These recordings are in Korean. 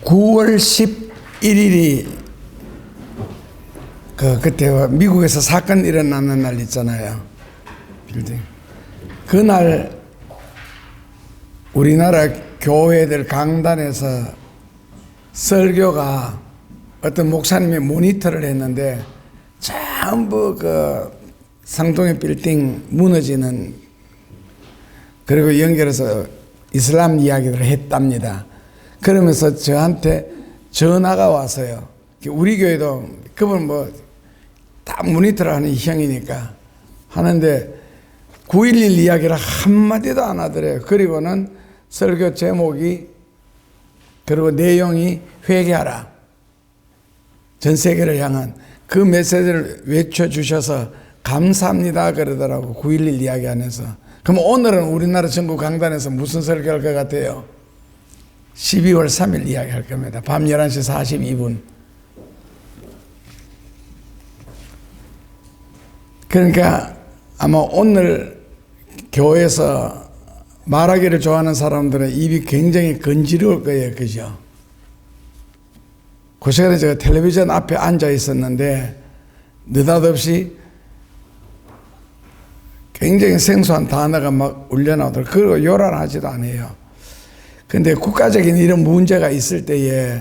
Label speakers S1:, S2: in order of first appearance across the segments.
S1: 9월 11일이 그때 미국에서 사건 일어나는 날 있잖아요. 빌딩. 그날 우리나라 교회들 강단에서 설교가 어떤 목사님이 모니터를 했는데 전부 그 상동의 빌딩 무너지는, 그리고 연결해서 이슬람 이야기를 했답니다. 그러면서 저한테 전화가 왔어요. 우리 교회도 그분 뭐 다 모니터를 하는 형이니까 하는데 9.11 이야기를 한마디도 안 하더래요. 그리고는 설교 제목이, 그리고 내용이 회개하라, 전 세계를 향한 그 메시지를 외쳐주셔서 감사합니다 그러더라고. 9.11 이야기하면서. 그럼 오늘은 우리나라 전국 강단에서 무슨 설교할 것 같아요? 12월 3일 이야기할 겁니다. 밤 11시 42분. 그러니까 아마 오늘 교회에서 말하기를 좋아하는 사람들은 입이 굉장히 건지러울 거예요. 그죠? 그 시간에 제가 텔레비전 앞에 앉아 있었는데 느닷없이 굉장히 생소한 단어가 막 울려나오더라고요. 그리고 요란하지도 않아요. 근데 국가적인 이런 문제가 있을 때에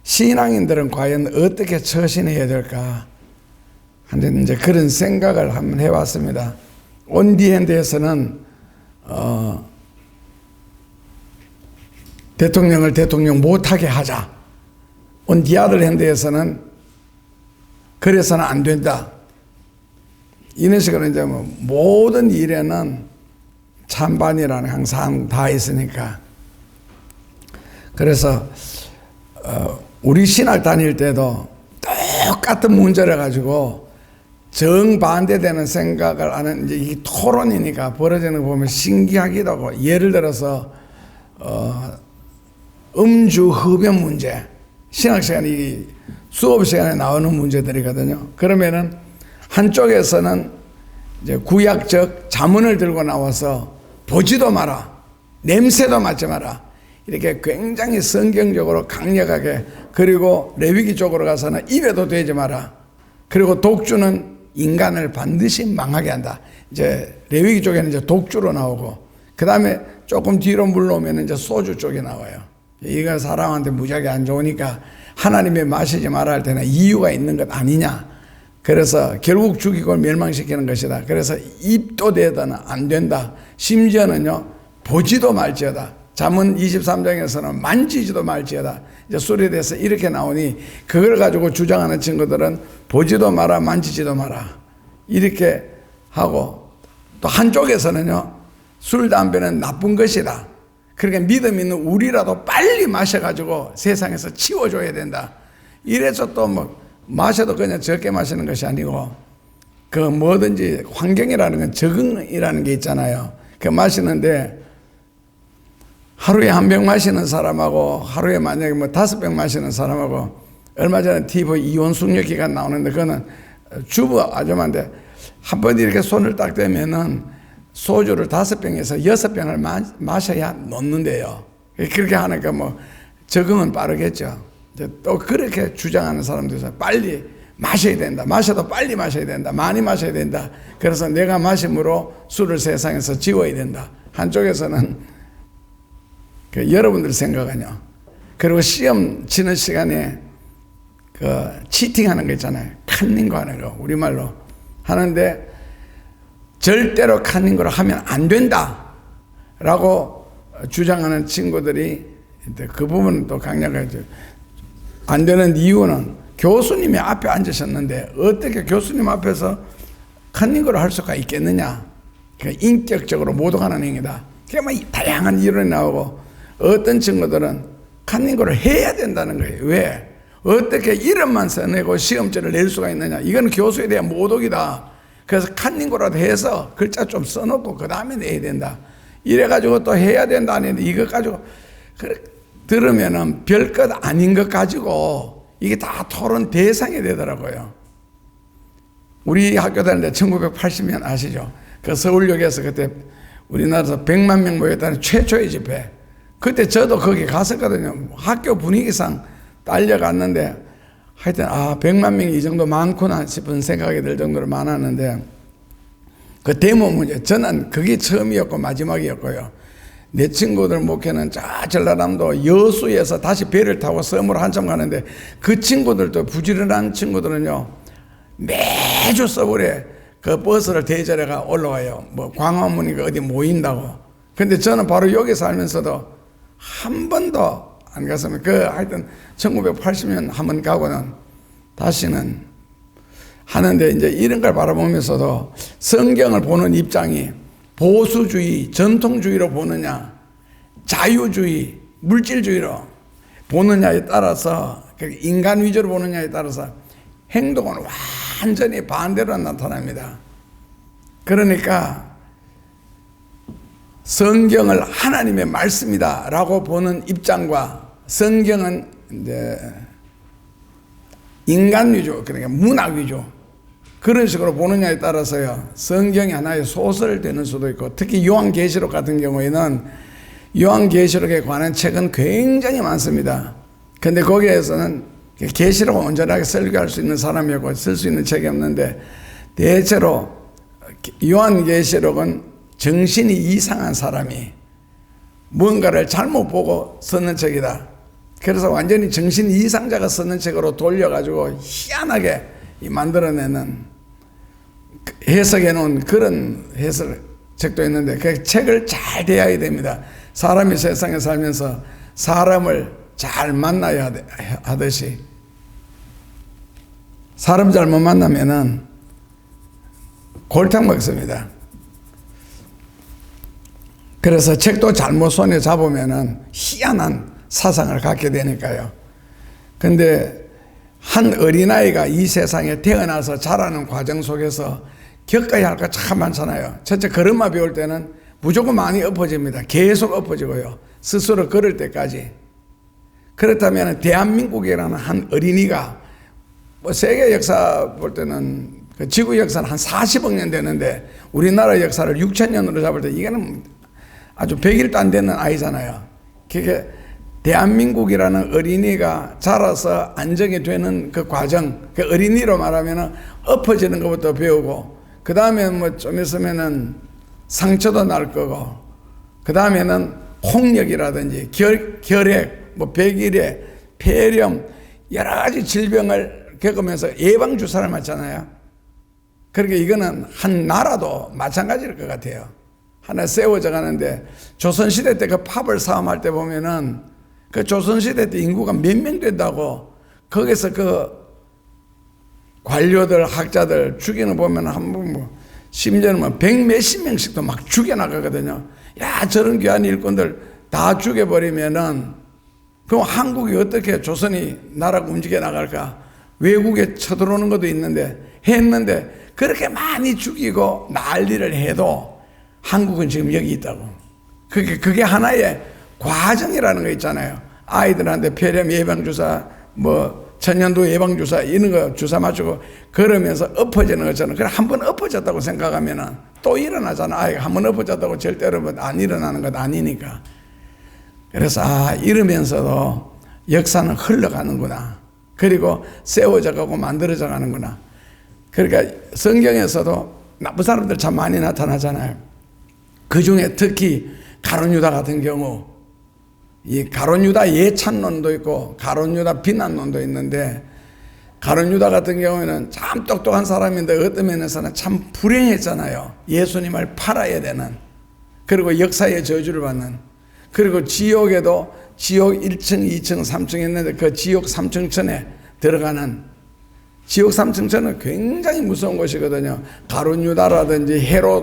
S1: 신앙인들은 과연 어떻게 처신해야 될까 하는 이제 그런 생각을 한번 해봤습니다. 온디핸드에서는 대통령을 대통령 못하게 하자. 온디아들 핸드에서는 그래서는 안 된다. 이런 식으로 이제 뭐 모든 일에는 찬반이라는 항상 다 있으니까. 그래서 우리 신학 다닐 때도 똑같은 문제를 가지고 정반대되는 생각을 하는 이제 이 토론이니까 벌어지는 거 보면 신기하기도 하고, 예를 들어서 음주 흡연 문제, 신학 시간이 수업 시간에 나오는 문제들이거든요. 그러면은 한쪽에서는 이제 구약적 자문을 들고 나와서 보지도 마라, 냄새도 맡지 마라, 이렇게 굉장히 성경적으로 강력하게, 그리고 레위기 쪽으로 가서는 입에도 대지 마라, 그리고 독주는 인간을 반드시 망하게 한다. 이제 레위기 쪽에는 이제 독주로 나오고, 그 다음에 조금 뒤로 물러오면 이제 소주 쪽에 나와요. 이거 사람한테 무지하게 안 좋으니까 하나님이 마시지 말아 할 때는 이유가 있는 것 아니냐. 그래서 결국 죽이고 멸망시키는 것이다. 그래서 입도 대다는 안 된다. 심지어는요, 보지도 말지어다. 잠언 23장에서는 만지지도 말지어다. 이제 술에 대해서 이렇게 나오니 그걸 가지고 주장하는 친구들은 보지도 마라, 만지지도 마라, 이렇게 하고, 또 한쪽에서는요, 술, 담배는 나쁜 것이다. 그러니까 믿음 있는 우리라도 빨리 마셔가지고 세상에서 치워줘야 된다. 이래서 또 뭐 마셔도 그냥 적게 마시는 것이 아니고, 그 뭐든지 환경이라는 건 적응이라는 게 있잖아요. 그 마시는데 하루에 한 병 마시는 사람하고 하루에 만약에 뭐 5병 마시는 사람하고, 얼마 전에 TV 이혼 숙려 기간 나오는데 그거는 주부 아줌마인데 한 번 이렇게 손을 딱 대면은 소주를 5병에서 6병을 마셔야 놓는데요. 그렇게 하니까 뭐 적응은 빠르겠죠. 또 그렇게 주장하는 사람도 있어요. 빨리 마셔야 된다. 마셔도 빨리 마셔야 된다. 많이 마셔야 된다. 그래서 내가 마심으로 술을 세상에서 지워야 된다. 한쪽에서는 여러분들 생각은요. 그리고 시험 치는 시간에 그 치팅하는 거 있잖아요. 카닝거 하는 거, 우리말로 하는데 절대로 카닝거를 하면 안 된다라고 주장하는 친구들이, 그 부분은 또 강력하죠. 안 되는 이유는 교수님이 앞에 앉으셨는데 어떻게 교수님 앞에서 카닝거를 할 수가 있겠느냐. 인격적으로 모독하는 행위다. 그러니까 뭐 다양한 이론이 나오고, 어떤 친구들은 카닝거를 해야 된다는 거예요. 왜? 어떻게 이름만 써내고 시험지를 낼 수가 있느냐. 이건 교수에 대한 모독이다. 그래서 카닝거라도 해서 글자 좀 써놓고 그 다음에 내야 된다. 이래가지고 또 해야 된다. 아닌데 이거 가지고 들으면은 별것 아닌 것 가지고 이게 다 토론 대상이 되더라고요. 우리 학교 다닐 때 1980년 아시죠? 그 서울역에서 그때 우리나라에서 100만 명 모였다는 최초의 집회. 그때 저도 거기 갔었거든요. 학교 분위기상 딸려갔는데 하여튼 100만 명이 이 정도 많구나 싶은 생각이 들 정도로 많았는데 그 데모 문제, 저는 그게 처음이었고 마지막이었고요. 내 친구들 목회는 저 전라남도 여수에서 다시 배를 타고 섬으로 한참 가는데 그 친구들도 부지런한 친구들은요 매주 서울에 그 버스를 대절해가 올라와요. 뭐 광화문이가 어디 모인다고. 근데 저는 바로 여기 살면서도 한 번도 안 갔으면 하여튼 1980년 한 번 가고는 다시는 하는데 이제 이런 걸 바라보면서도 성경을 보는 입장이 보수주의, 전통주의로 보느냐, 자유주의, 물질주의로 보느냐에 따라서 인간 위주로 보느냐에 따라서 행동은 완전히 반대로 나타납니다. 그러니까 성경을 하나님의 말씀이다 라고 보는 입장과 성경은 이제 인간 위주, 그러니까 문학 위주 그런 식으로 보느냐에 따라서요 성경이 하나의 소설이 되는 수도 있고, 특히 요한계시록 같은 경우에는 요한계시록에 관한 책은 굉장히 많습니다. 근데 거기에서는 계시록을 온전하게 설교할 수 있는 사람이고 쓸 수 있는 책이 없는데, 대체로 요한계시록은 정신이 이상한 사람이 뭔가를 잘못 보고 쓰는 책이다. 그래서 완전히 정신 이상자가 쓰는 책으로 돌려가지고 희한하게 만들어내는, 해석해 놓은 그런 해석 책도 있는데 그 책을 잘 대해야 됩니다. 사람이 세상에 살면서 사람을 잘 만나야 하듯이 사람 잘못 만나면은 골탕 먹습니다. 그래서 책도 잘못 손에 잡으면은 희한한 사상을 갖게 되니까요. 근데 한 어린아이가 이 세상에 태어나서 자라는 과정 속에서 겪어야 할 거 참 많잖아요. 첫째, 걸음마 배울 때는 무조건 많이 엎어집니다. 계속 엎어지고요. 스스로 걸을 때까지. 그렇다면 대한민국이라는 한 어린이가 뭐 세계 역사 볼 때는 그 지구 역사는 한 40억 년 되는데 우리나라 역사를 6,000년으로 잡을 때 이거는 아주 100일도 안 되는 아이잖아요. 그게 대한민국이라는 어린이가 자라서 안정이 되는 그 과정, 그 어린이로 말하면 엎어지는 것부터 배우고, 그 다음에 뭐 좀 있으면은 상처도 날 거고, 그 다음에는 홍역이라든지 결핵, 뭐 백일해, 폐렴, 여러 가지 질병을 겪으면서 예방주사를 맞잖아요. 그러니까 이거는 한 나라도 마찬가지일 것 같아요. 하나 세워져 가는데, 조선시대 때 그 팝을 싸움할 때 보면은 그 조선시대 때 인구가 몇 명 된다고 거기서 그 관료들, 학자들 죽이는 보면 한번 뭐 심지어는 뭐 100몇십 명씩도 막 죽여나가거든요. 야, 저런 귀한 일꾼들 다 죽여버리면은 그럼 한국이 어떻게 조선이 나라가 움직여 나갈까? 외국에 쳐들어오는 것도 있는데 했는데 그렇게 많이 죽이고 난리를 해도 한국은 지금 여기 있다고. 그게 하나의 과정이라는 거 있잖아요. 아이들한테 폐렴 예방주사, 뭐 천연두 예방주사 이런 거 주사 맞추고 그러면서 엎어지는 것처럼, 그래 한번 엎어졌다고 생각하면은 또 일어나잖아. 아이가 한번 엎어졌다고 절대로 안 일어나는 것 아니니까. 그래서 이러면서도 역사는 흘러가는구나. 그리고 세워져 가고 만들어져 가는구나. 그러니까 성경에서도 나쁜 사람들 참 많이 나타나잖아요. 그 중에 특히 가룟유다 같은 경우, 이 가룟유다 예찬론도 있고 가룟유다 비난론도 있는데, 가룟유다 같은 경우에는 참 똑똑한 사람인데 어떤 면에서는 참 불행했잖아요. 예수님을 팔아야 되는, 그리고 역사의 저주를 받는, 그리고 지옥에도 지옥 1층, 2층, 3층 있는데 그 지옥 3층천에 들어가는, 지옥 3층천은 굉장히 무서운 곳이거든요. 가룟유다라든지 헤롯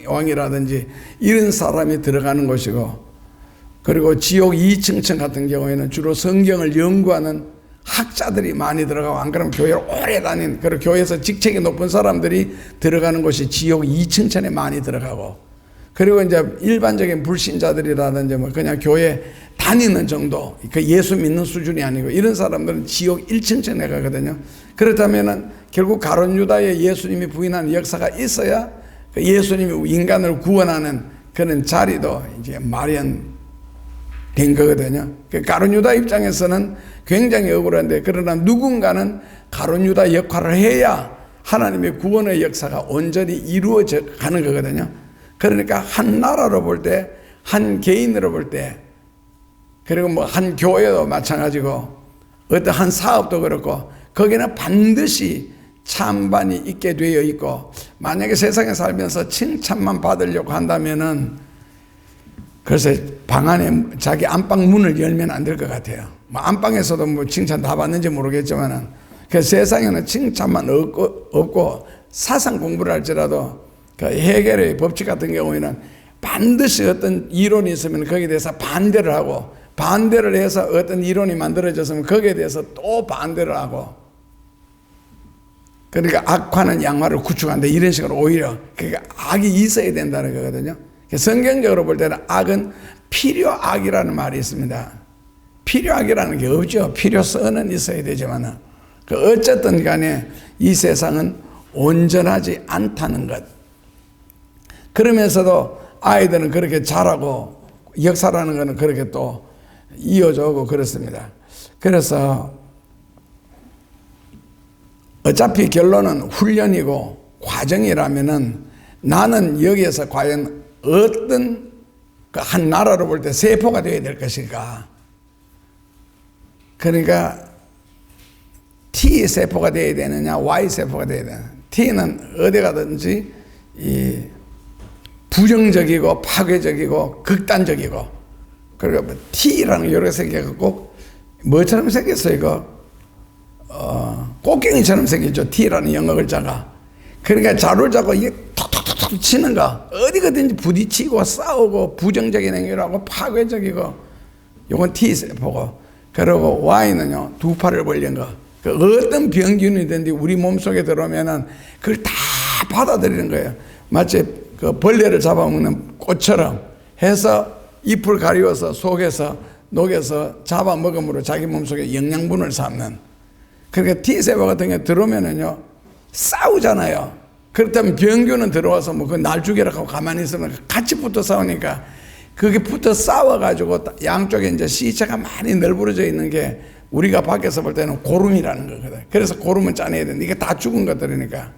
S1: 왕이라든지 이런 사람이 들어가는 곳이고, 그리고 지옥 2층천 같은 경우에는 주로 성경을 연구하는 학자들이 많이 들어가고, 안 그러면 교회를 오래 다닌, 그리고 교회에서 직책이 높은 사람들이 들어가는 곳이 지옥 2층천에 많이 들어가고, 그리고 이제 일반적인 불신자들이라든지 뭐 그냥 교회 다니는 정도, 그 예수 믿는 수준이 아니고 이런 사람들은 지옥 1층천에 가거든요. 그렇다면은 결국 가룟유다에 예수님이 부인하는 역사가 있어야 예수님이 인간을 구원하는 그런 자리도 이제 마련해 된 거거든요. 가룟 유다 입장에서는 굉장히 억울한데, 그러나 누군가는 가룟 유다 역할을 해야 하나님의 구원의 역사가 온전히 이루어져 가는 거거든요. 그러니까 한 나라로 볼 때, 한 개인으로 볼 때, 그리고 뭐 한 교회도 마찬가지고 어떤 한 사업도 그렇고, 거기는 반드시 찬반이 있게 되어 있고, 만약에 세상에 살면서 칭찬만 받으려고 한다면은 그래서 방 안에 자기 안방 문을 열면 안 될 것 같아요. 뭐 안방에서도 뭐 칭찬 다 받는지 모르겠지만은, 그 세상에는 칭찬만 없고 사상 공부를 할지라도 그 해결의 법칙 같은 경우에는 반드시 어떤 이론이 있으면 거기에 대해서 반대를 하고, 반대를 해서 어떤 이론이 만들어졌으면 거기에 대해서 또 반대를 하고, 그러니까 악화는 양화를 구축한다, 이런 식으로 오히려 그러니까 악이 있어야 된다는 거거든요. 성경적으로 볼 때는 악은 필요악이라는 말이 있습니다. 필요악이라는 게 없죠. 필요성은 있어야 되지만 어쨌든 간에 이 세상은 온전하지 않다는 것. 그러면서도 아이들은 그렇게 자라고 역사라는 것은 그렇게 또 이어져 오고 그렇습니다. 그래서 어차피 결론은 훈련이고 과정이라면은, 나는 여기에서 과연 어떤 한 나라로 볼 때 세포가 되어야 될 것일까? 그러니까 T 세포가 되어야 되느냐, Y 세포가 되어야 되느냐. T는 어디 가든지 이 부정적이고 파괴적이고 극단적이고, 그리고 T라는 여러 생겨갖고 뭐처럼 생겼어요? 이거 꽃갱이처럼 생겼죠. T라는 영어 글자가. 그러니까 자루를 잡고 이게 톡톡톡 치는 거, 어디가든지 부딪히고 싸우고 부정적인 행위를 하고 파괴적이고, 요건 T세포고, 그리고 Y는요, 두 팔을 벌린 거. 그 어떤 병균이든지 우리 몸속에 들어오면은 그걸 다 받아들이는 거예요. 마치 그 벌레를 잡아먹는 꽃처럼 해서 잎을 가리워서 속에서 녹여서 잡아먹음으로 자기 몸속에 영양분을 삼는. 그러니까 T세포 같은 게 들어오면은요, 싸우잖아요. 그렇다면 병균은 들어와서 뭐 그 날 죽여라 하고 가만히 있으면 같이 붙어 싸우니까, 그게 붙어 싸워가지고 양쪽에 이제 시체가 많이 널브러져 있는 게 우리가 밖에서 볼 때는 고름이라는 거거든. 그래서 고름은 짜내야 되는데 이게 다 죽은 것들이니까.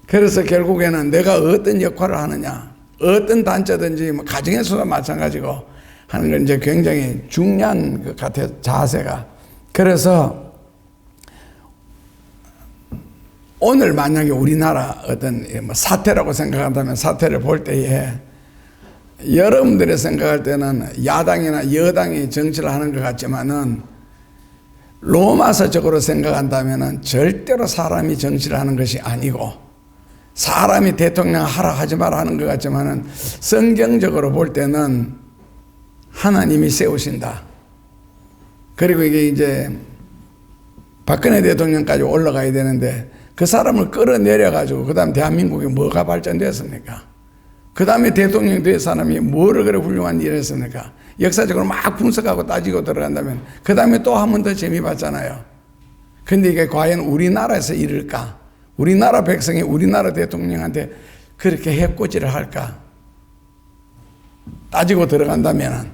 S1: 그래서 결국에는 내가 어떤 역할을 하느냐, 어떤 단체든지 뭐 가정에서도 마찬가지고 하는 건 이제 굉장히 중요한 것 같아요, 자세가. 그래서 오늘 만약에 우리나라 어떤 사태라고 생각한다면, 사태를 볼 때에 여러분들이 생각할 때는 야당이나 여당이 정치를 하는 것 같지만은, 로마서적으로 생각한다면은 절대로 사람이 정치를 하는 것이 아니고, 사람이 대통령 하라 하지 마라 하는 것 같지만은, 성경적으로 볼 때는 하나님이 세우신다. 그리고 이게 이제 박근혜 대통령까지 올라가야 되는데, 그 사람을 끌어내려가지고 그 다음 대한민국에 뭐가 발전됐습니까? 그 다음에 대통령 된 사람이 뭐를 그래 훌륭한 일을 했습니까? 역사적으로 막 분석하고 따지고 들어간다면 그 다음에 또 한 번 더 재미 봤잖아요. 근데 이게 과연 우리나라에서 이럴까? 우리나라 백성이 우리나라 대통령한테 그렇게 해코지를 할까? 따지고 들어간다면.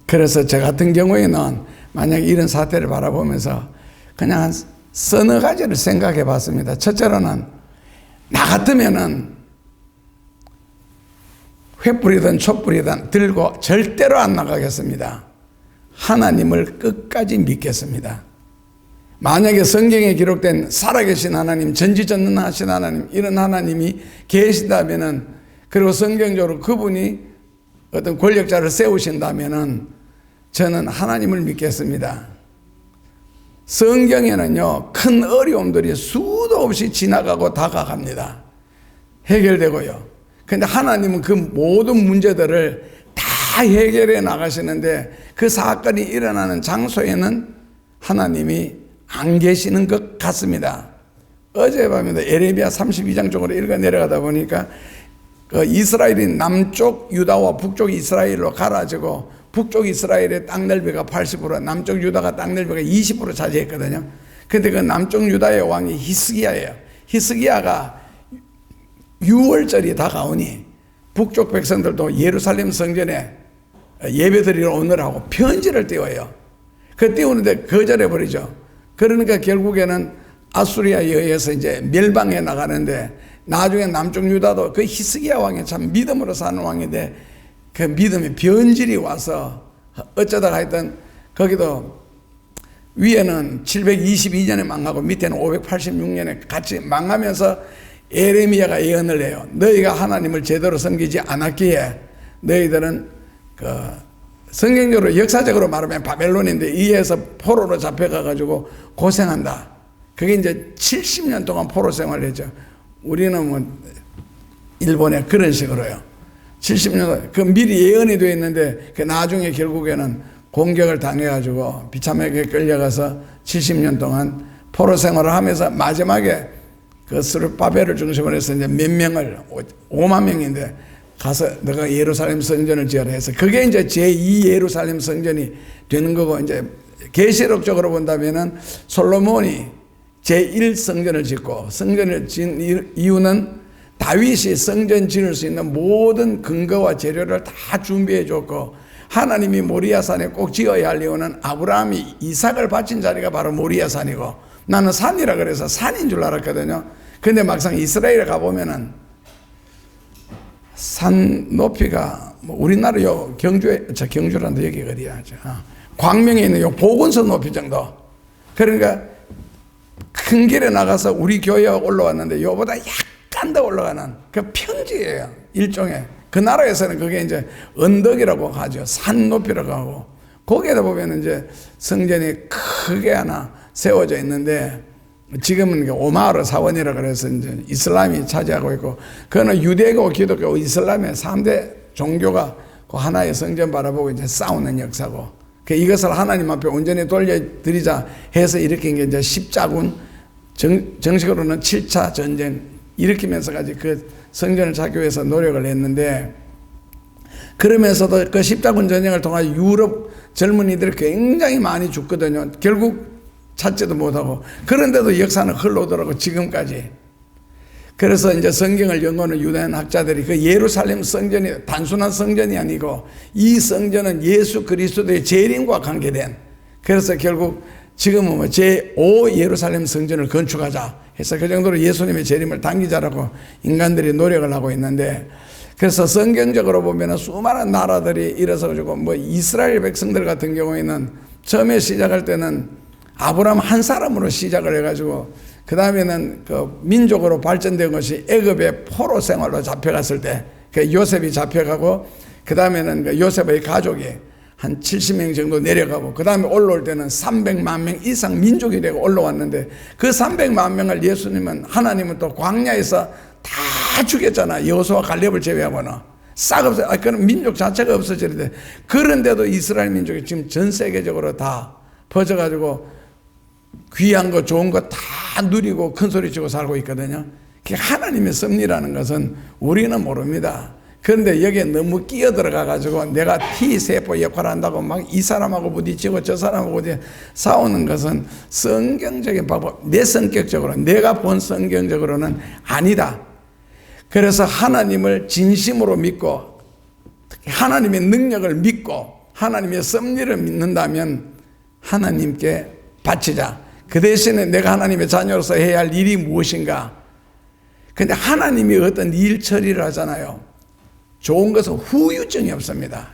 S1: 그래서 저 같은 경우에는 만약에 이런 사태를 바라보면서 그냥 한 서너 가지를 생각해 봤습니다. 첫째로는, 나 같으면은 횃불이든 촛불이든 들고 절대로 안 나가겠습니다. 하나님을 끝까지 믿겠습니다. 만약에 성경에 기록된 살아계신 하나님, 전지전능하신 하나님, 이런 하나님이 계신다면은, 그리고 성경적으로 그분이 어떤 권력자를 세우신다면은 저는 하나님을 믿겠습니다. 성경에는요, 큰 어려움들이 수도 없이 지나가고 다가갑니다. 해결되고요. 근데 하나님은 그 모든 문제들을 다 해결해 나가시는데, 그 사건이 일어나는 장소에는 하나님이 안 계시는 것 같습니다. 어젯밤에도 에레미야 32장 쪽으로 읽어 내려가다 보니까 그 이스라엘이 남쪽 유다와 북쪽 이스라엘로 갈라지고, 북쪽 이스라엘의 땅 넓이가 80%, 남쪽 유다가 땅 넓이가 20% 차지했거든요. 근데 그 남쪽 유다의 왕이 히스기야예요. 히스기야가 6월절이 다가오니 북쪽 백성들도 예루살렘 성전에 예배 드리러 오느라고 편지를 띄워요. 그 띄우는데 거절해버리죠. 그러니까 결국에는 아수리아에 의해서 이제 멸방해 나가는데, 나중에 남쪽 유다도 그 히스기야 왕이 참 믿음으로 사는 왕인데 그 믿음의 변질이 와서 어쩌다가 하여튼 거기도 위에는 722년에 망하고 밑에는 586년에 같이 망하면서 에레미야가 예언을 해요. 너희가 하나님을 제대로 섬기지 않았기에 너희들은 그 성경적으로 역사적으로 말하면 바벨론인데 이에서 포로로 잡혀가가지고 고생한다. 그게 이제 70년 동안 포로 생활을 했죠. 우리는 뭐 일본에 그런 식으로요. 70년 그 미리 예언이 되어 있는데 그 나중에 결국에는 공격을 당해가지고 비참하게 끌려가서 70년 동안 포로 생활을 하면서 마지막에 그 스룹바벨을 중심으로 해서 이제 몇 명을 5만 명인데 가서 너가 예루살렘 성전을 지어라 해서 그게 이제 제2 예루살렘 성전이 되는 거고, 이제 계시록적으로 본다면은 솔로몬이 제1 성전을 짓고, 성전을 지은 이유는 다윗이 성전 지을 수 있는 모든 근거와 재료를 다 준비해 줬고, 하나님이 모리아산에 꼭 지어야 할 이유는 아브라함이 이삭을 바친 자리가 바로 모리아산이고, 나는 산이라 그래서 산인 줄 알았거든요. 근데 막상 이스라엘에 가보면은 산 높이가 뭐 우리나라 요 경주란도 여기 어디야? 광명에 있는 요 보건소 높이 정도. 그러니까 큰 길에 나가서 우리 교회에 올라왔는데 요보다 약간 더 올라가는 그 평지예요. 일종의. 그 나라에서는 그게 이제 언덕이라고 하죠. 산 높이라고 하고. 거기에다 보면 이제 성전이 크게 하나 세워져 있는데, 지금은 오마르 사원이라 그래서 이제 이슬람이 차지하고 있고, 그거는 유대교, 기독교, 이슬람의 3대 종교가 그 하나의 성전 바라보고 이제 싸우는 역사고, 이것을 하나님 앞에 온전히 돌려드리자 해서 일으킨 게 이제 십자군, 정식으로는 7차 전쟁 일으키면서까지 그 성전을 찾기 위해서 노력을 했는데, 그러면서도 그 십자군 전쟁을 통해 유럽 젊은이들이 굉장히 많이 죽거든요. 결국 찾지도 못하고. 그런데도 역사는 흘러오더라고, 지금까지. 그래서 이제 성경을 연구하는 유대인 학자들이 그 예루살렘 성전이 단순한 성전이 아니고 이 성전은 예수 그리스도의 재림과 관계된, 그래서 결국 지금은 뭐 제5 예루살렘 성전을 건축하자 해서 그 정도로 예수님의 재림을 당기자라고 인간들이 노력을 하고 있는데, 그래서 성경적으로 보면 수많은 나라들이 일어서가지고 뭐 이스라엘 백성들 같은 경우에는 처음에 시작할 때는 아브라함 한 사람으로 시작을 해가지고 그 다음에는 그 민족으로 발전된 것이 애굽의 포로 생활로 잡혀갔을 때 그 요셉이 잡혀가고, 그 다음에는 그 요셉의 가족이 한 70명 정도 내려가고, 그 다음에 올라올 때는 300만 명 이상 민족이 되고 올라왔는데, 그 300만 명을 예수님은, 하나님은 또 광야에서 다 죽였잖아. 여호수아 갈렙을 제외하고는 싹 없어. 그런 민족 자체가 없어지는데, 그런데도 이스라엘 민족이 지금 전 세계적으로 다 퍼져가지고 귀한 거 좋은 거 다 누리고 큰 소리 치고 살고 있거든요. 하나님의 섭리라는 것은 우리는 모릅니다. 그런데 여기에 너무 끼어들어가 가지고 내가 T세포 역할을 한다고 막 이 사람하고 부딪히고 저 사람하고 부딪히고 싸우는 것은 성경적인 방법, 내 성격적으로 내가 본 성경적으로는 아니다. 그래서 하나님을 진심으로 믿고 하나님의 능력을 믿고 하나님의 섭리를 믿는다면 하나님께 바치자. 그 대신에 내가 하나님의 자녀로서 해야 할 일이 무엇인가? 근데 하나님이 어떤 일 처리를 하잖아요. 좋은 것은 후유증이 없습니다.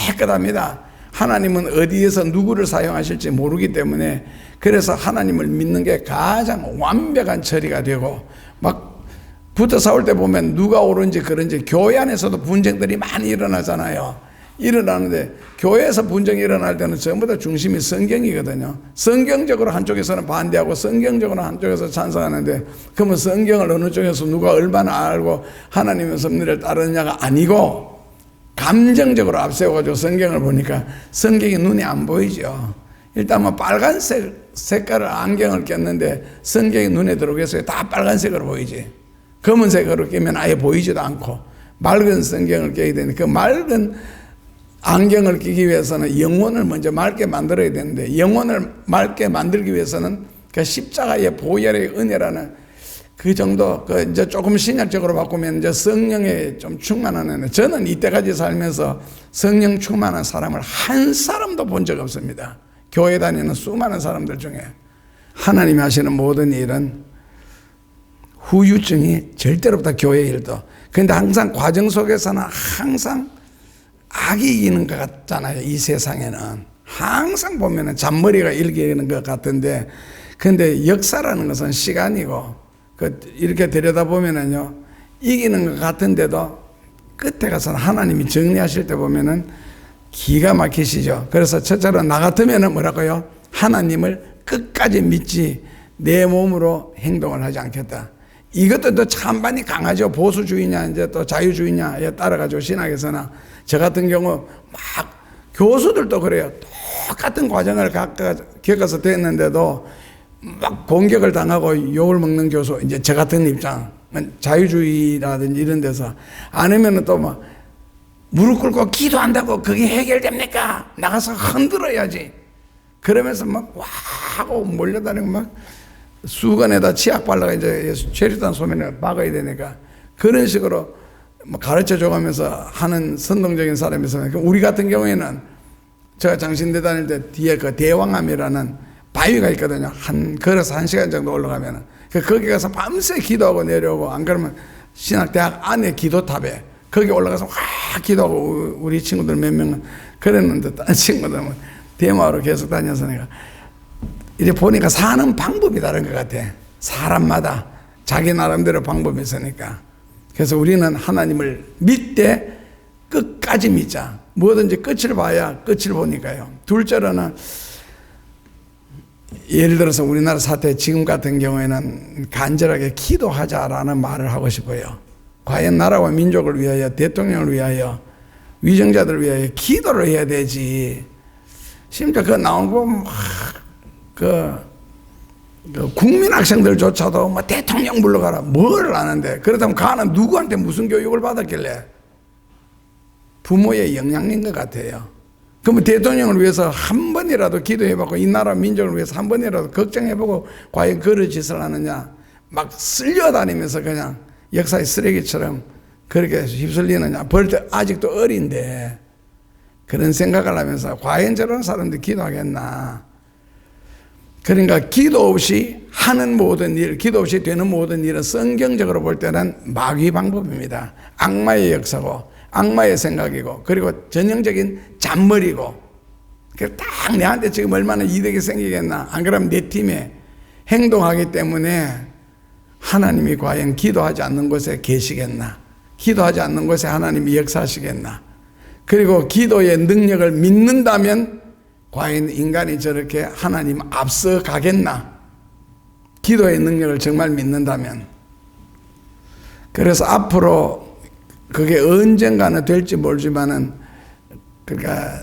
S1: 깨끗합니다. 하나님은 어디에서 누구를 사용하실지 모르기 때문에, 그래서 하나님을 믿는 게 가장 완벽한 처리가 되고, 막 붙어 싸울 때 보면 누가 옳은지 그런지 교회 안에서도 분쟁들이 많이 일어나잖아요. 일어나는데 교회에서 분쟁이 일어날 때는 전부 다 중심이 성경이거든요. 성경적으로 한쪽에서는 반대하고 성경적으로 한쪽에서 찬성하는데, 그러면 성경을 어느 쪽에서 누가 얼마나 알고 하나님의 섭리를 따르느냐가 아니고 감정적으로 앞세워가지고 성경을 보니까 성경이 눈에 안 보이죠. 일단 뭐 빨간색 색깔을 안경을 꼈는데 성경이 눈에 들어오겠어요? 다 빨간색으로 보이지. 검은색으로 끼면 아예 보이지도 않고, 맑은 성경을 껴야 되는데 그 맑은 안경을 끼기 위해서는 영혼을 먼저 맑게 만들어야 되는데, 영혼을 맑게 만들기 위해서는 그 십자가의 보혈의 은혜라는 그 정도, 이제 조금 신약적으로 바꾸면 이제 성령에 좀 충만한, 저는 이때까지 살면서 성령 충만한 사람을 한 사람도 본 적 없습니다. 교회 다니는 수많은 사람들 중에. 하나님이 하시는 모든 일은 후유증이 절대로 없다, 교회 일도. 그런데 항상 과정 속에서는 항상 악이 이기는 것 같잖아요, 이 세상에는. 항상 보면은 잔머리가 이기는 것 같은데, 근데 역사라는 것은 시간이고, 이렇게 들여다보면은요, 이기는 것 같은데도 끝에 가서는 하나님이 정리하실 때 보면은 기가 막히시죠. 그래서 첫째로 나 같으면은 뭐라고요? 하나님을 끝까지 믿지 내 몸으로 행동을 하지 않겠다. 이것도 또 찬반이 강하죠. 보수주의냐 이제 또 자유주의냐에 따라가지고 신학에서는 저 같은 경우 막 교수들도 그래요. 똑같은 과정을 겪어서 됐는데도 막 공격을 당하고 욕을 먹는 교수, 이제 저 같은 입장, 자유주의라든지 이런 데서 아니면은 또 막 무릎 꿇고 기도한다고 그게 해결됩니까? 나가서 흔들어야지. 그러면서 막 와 하고 몰려다니고 막 수건에다 치약 발라가 이제 최루탄 소면을 막아야 되니까 그런 식으로 가르쳐 줘가면서 하는 선동적인 사람이 있어요. 우리 같은 경우에는 제가 장신대 다닐 때 뒤에 그 대왕암이라는 바위가 있거든요. 걸어서 1시간 정도 올라가면은. 거기 가서 밤새 기도하고 내려오고, 안 그러면 신학대학 안에 기도탑에 거기 올라가서 확 기도하고 우리 친구들 몇 명은 그랬는데, 다른 친구들은 대마로 계속 다녀서 내가 이제 보니까 사는 방법이 다른 것 같아. 사람마다 자기 나름대로 방법이 있으니까. 그래서 우리는 하나님을 믿되 끝까지 믿자. 뭐든지 끝을 봐야 끝을 보니까요. 둘째로는 예를 들어서 우리나라 사태 지금 같은 경우에는 간절하게 기도하자라는 말을 하고 싶어요. 과연 나라와 민족을 위하여, 대통령을 위하여, 위정자들을 위하여 기도를 해야 되지. 심지어 그 나온 거 그 국민 학생들조차도 뭐 대통령 물러가라 뭘 아는데, 그렇다면 가는 누구한테 무슨 교육을 받았길래? 부모의 영향인 것 같아요. 그러면 대통령을 위해서 한 번이라도 기도해보고 이 나라 민족을 위해서 한 번이라도 걱정해보고 과연 그런 짓을 하느냐, 막 쓸려다니면서 그냥 역사의 쓰레기처럼 그렇게 휩쓸리느냐. 벌써 아직도 어린데 그런 생각을 하면서 과연 저런 사람들 기도하겠나. 그러니까 기도 없이 하는 모든 일, 기도 없이 되는 모든 일은 성경적으로 볼 때는 마귀 방법입니다. 악마의 역사고 악마의 생각이고, 그리고 전형적인 잔머리고, 딱 내한테 지금 얼마나 이득이 생기겠나. 안 그러면 내 팀에 행동하기 때문에 하나님이 과연 기도하지 않는 곳에 계시겠나, 기도하지 않는 곳에 하나님이 역사하시겠나. 그리고 기도의 능력을 믿는다면 과연 인간이 저렇게 하나님 앞서 가겠나. 기도의 능력을 정말 믿는다면. 그래서 앞으로 그게 언젠가는 될지 모르지만은, 그러니까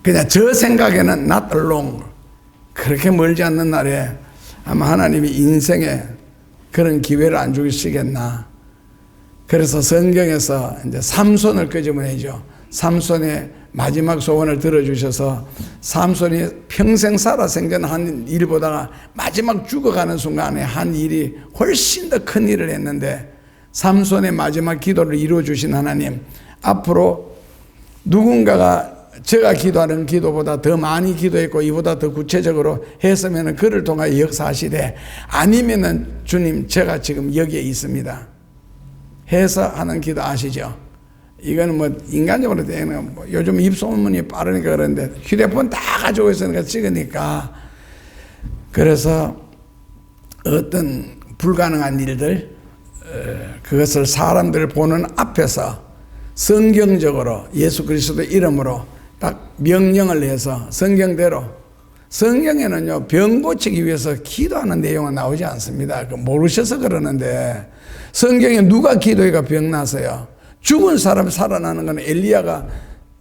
S1: 그냥 저 생각에는 not long, 그렇게 멀지 않는 날에 아마 하나님이 인생에 그런 기회를 안 주시겠나. 그래서 성경에서 이제 삼손을 끄집어내죠. 삼손의 마지막 소원을 들어주셔서 삼손이 평생 살아 생전한 일보다가 마지막 죽어가는 순간에 한 일이 훨씬 더 큰 일을 했는데, 삼손의 마지막 기도를 이루어주신 하나님, 앞으로 누군가가 제가 기도하는 기도보다 더 많이 기도했고 이보다 더 구체적으로 했으면 그를 통하여 역사하시되, 아니면은 주님 제가 지금 여기에 있습니다 해서 하는 기도 아시죠? 이거는 뭐 인간적으로 되는 뭐 요즘 입소문이 빠르니까 그런데 휴대폰 다 가지고 있으니까 찍으니까, 그래서 어떤 불가능한 일들, 그것을 사람들 보는 앞에서 성경적으로 예수 그리스도의 이름으로 딱 명령을 해서 성경대로, 성경에는요 병 고치기 위해서 기도하는 내용은 나오지 않습니다. 모르셔서 그러는데, 성경에 누가 기도해가 병 나서요? 죽은 사람 살아나는 건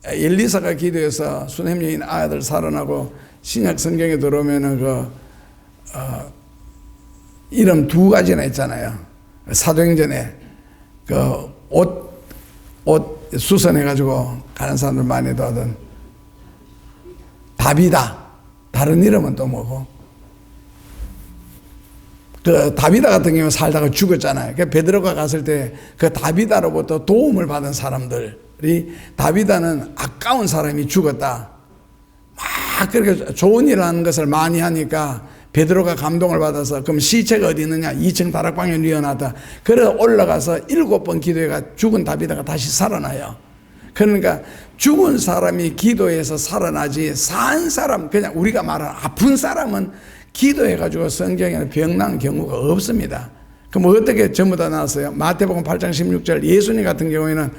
S1: 엘리사가 기도해서 수냄 여인 아들 살아나고, 신약 성경에 들어오면은 이름 두 가지나 있잖아요. 사도행전에 옷 수선해가지고 가는 사람들 많이 도하던 다비다. 다른 이름은 또 뭐고? 그 다비다 같은 경우 살다가 죽었잖아요. 그 베드로가 갔을 때 그 다비다로부터 도움을 받은 사람들이 다비다는 아까운 사람이 죽었다. 막 그렇게 좋은 일을 하는 것을 많이 하니까 베드로가 감동을 받아서 그럼 시체가 어디 있느냐? 2층 다락방에 뉘어놨다. 그래서 올라가서 7번 기도해가 죽은 다비다가 다시 살아나요. 그러니까 죽은 사람이 기도해서 살아나지 산 사람, 그냥 우리가 말하는 아픈 사람은 기도해가지고 성경에는 병난 경우가 없습니다. 그럼 어떻게 전부 다 나왔어요? 마태복음 8장 16절 예수님 같은 경우에는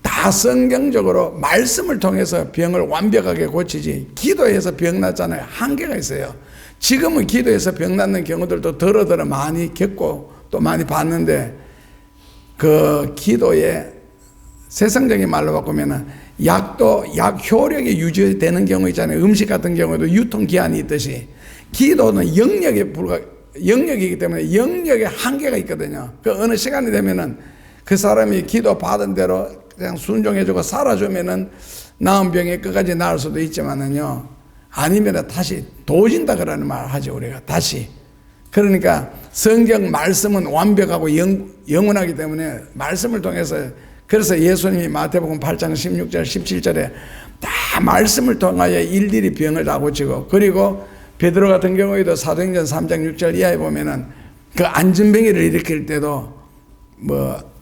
S1: 다 성경적으로 말씀을 통해서 병을 완벽하게 고치지 기도해서 병 났잖아요. 한계가 있어요. 지금은 기도해서 병 낫는 경우들도 더러더러 많이 겪고 또 많이 봤는데 그 기도에 세상적인 말로 바꾸면은 약도 약 효력이 유지되는 경우 있잖아요. 음식 같은 경우도 유통기한이 있듯이 기도는 영역이기 때문에 영역에 한계가 있거든요. 그 어느 시간이 되면은 그 사람이 기도 받은 대로 그냥 순종해주고 살아주면은 나은 병이 끝까지 나을 수도 있지만은요. 아니면 다시 도진다 그러는 말 하죠, 우리가. 다시. 그러니까 성경 말씀은 완벽하고 영원하기 때문에 말씀을 통해서 그래서 예수님이 마태복음 8장 16절 17절에 다 말씀을 통하여 일일이 병을 다 고치고 그리고 베드로 같은 경우에도 사도행전 3장 6절 이하에 보면은 그 안전병이를 일으킬 때도 뭐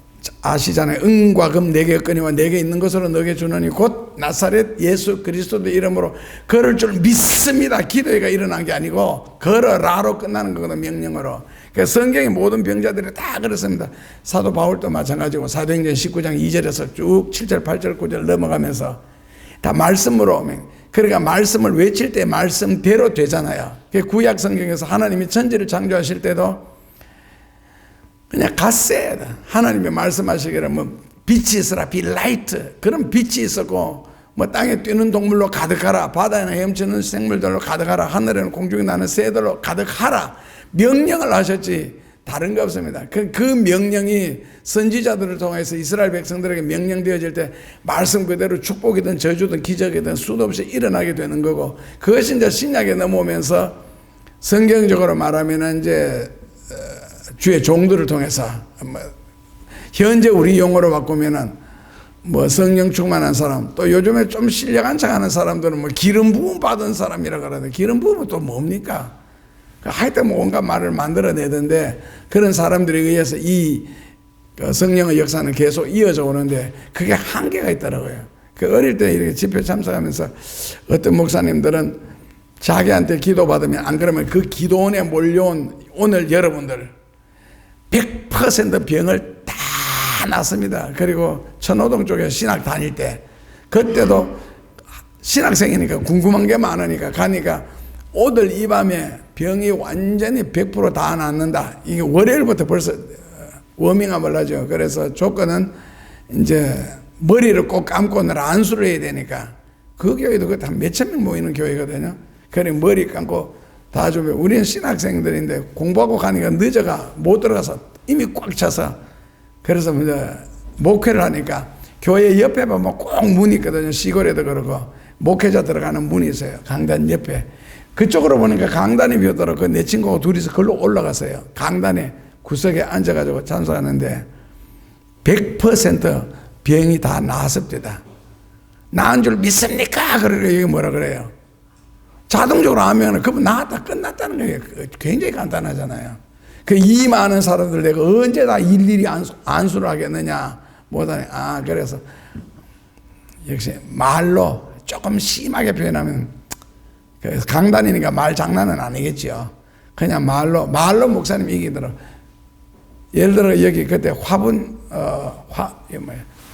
S1: 아시잖아요. 은과 금 내게 얻거니와 내게 있는 것으로 너게 주느니 곧 나사렛 예수 그리스도의 이름으로 걸을 줄 믿습니다. 기도회가 일어난 게 아니고 걸어라로 끝나는 거거든. 명령으로. 그러니까 성경의 모든 병자들이 다 그렇습니다. 사도 바울도 마찬가지고 사도행전 19장 2절에서 쭉 7절 8절 9절 넘어가면서 다 말씀으로 그러니까 말씀을 외칠 때 말씀대로 되잖아요. 구약 성경에서 하나님이 천지를 창조하실 때도 그냥 갔어야 돼. 하나님이 말씀하시기를 뭐 빛이 있으라, be light. 그런 빛이 있었고 뭐 땅에 뛰는 동물로 가득하라, 바다에는 헤엄치는 생물들로 가득하라, 하늘에는 공중에 나는 새들로 가득하라. 명령을 하셨지 다른 거 없습니다. 그 명령이 선지자들을 통해서 이스라엘 백성들에게 명령되어질 때 말씀 그대로 축복이든 저주든 기적이든 수도 없이 일어나게 되는 거고 그것이 이제 신약에 넘어오면서 성경적으로 말하면 이제 주의 종들을 통해서 현재 우리 용어로 바꾸면은 뭐 성령 충만한 사람 또 요즘에 좀 신령한 척하는 사람들은 뭐 기름 부음 받은 사람이라 그러는데 기름 부음은 또 뭡니까? 하여튼 뭐 온갖 말을 만들어내던데 그런 사람들에 의해서 이 성령의 역사는 계속 이어져 오는데 그게 한계가 있더라고요. 그 어릴 때 이렇게 집회 참석하면서 어떤 목사님들은 자기한테 기도받으면 안 그러면 그 기도원에 몰려온 오늘 여러분들 100% 병을 다 낫습니다. 그리고 천호동 쪽에 신학 다닐 때 그때도 신학생이니까 궁금한 게 많으니까 가니까 오늘 이 밤에 병이 완전히 100% 다 낫는다. 이게 월요일부터 벌써 워밍업을 하죠. 그래서 조건은 이제 머리를 꼭 감고 안수를 해야 되니까 그 교회도 그 한 몇천 명 모이는 교회거든요. 그래 머리 감고 다 주면 우리는 신학생들인데 공부하고 가니까 늦어가 못 들어가서 이미 꽉 차서 그래서 이제 목회를 하니까 교회 옆에 보면 꼭 문이 있거든요. 시골에도 그러고 목회자 들어가는 문이 있어요. 강단 옆에 그쪽으로 보니까 강단이 비었더라고. 그 내 친구가 둘이서 걸로 올라갔어요. 강단에 구석에 앉아가지고 찬송하는데 100% 병이 다 나았습니다. 나은 줄 믿습니까? 그러고 이게 뭐라 그래요? 자동적으로 하면 그분 나았다 끝났다는 거예요. 굉장히 간단하잖아요. 그 이 많은 사람들 내가 언제 다 일일이 안수를 하겠느냐 못하네. 그래서 역시 말로 조금 심하게 표현하면 그래서 강단이니까 말 장난은 아니겠죠. 그냥 말로 목사님이 얘기더라고. 예를 들어 여기 그때 화분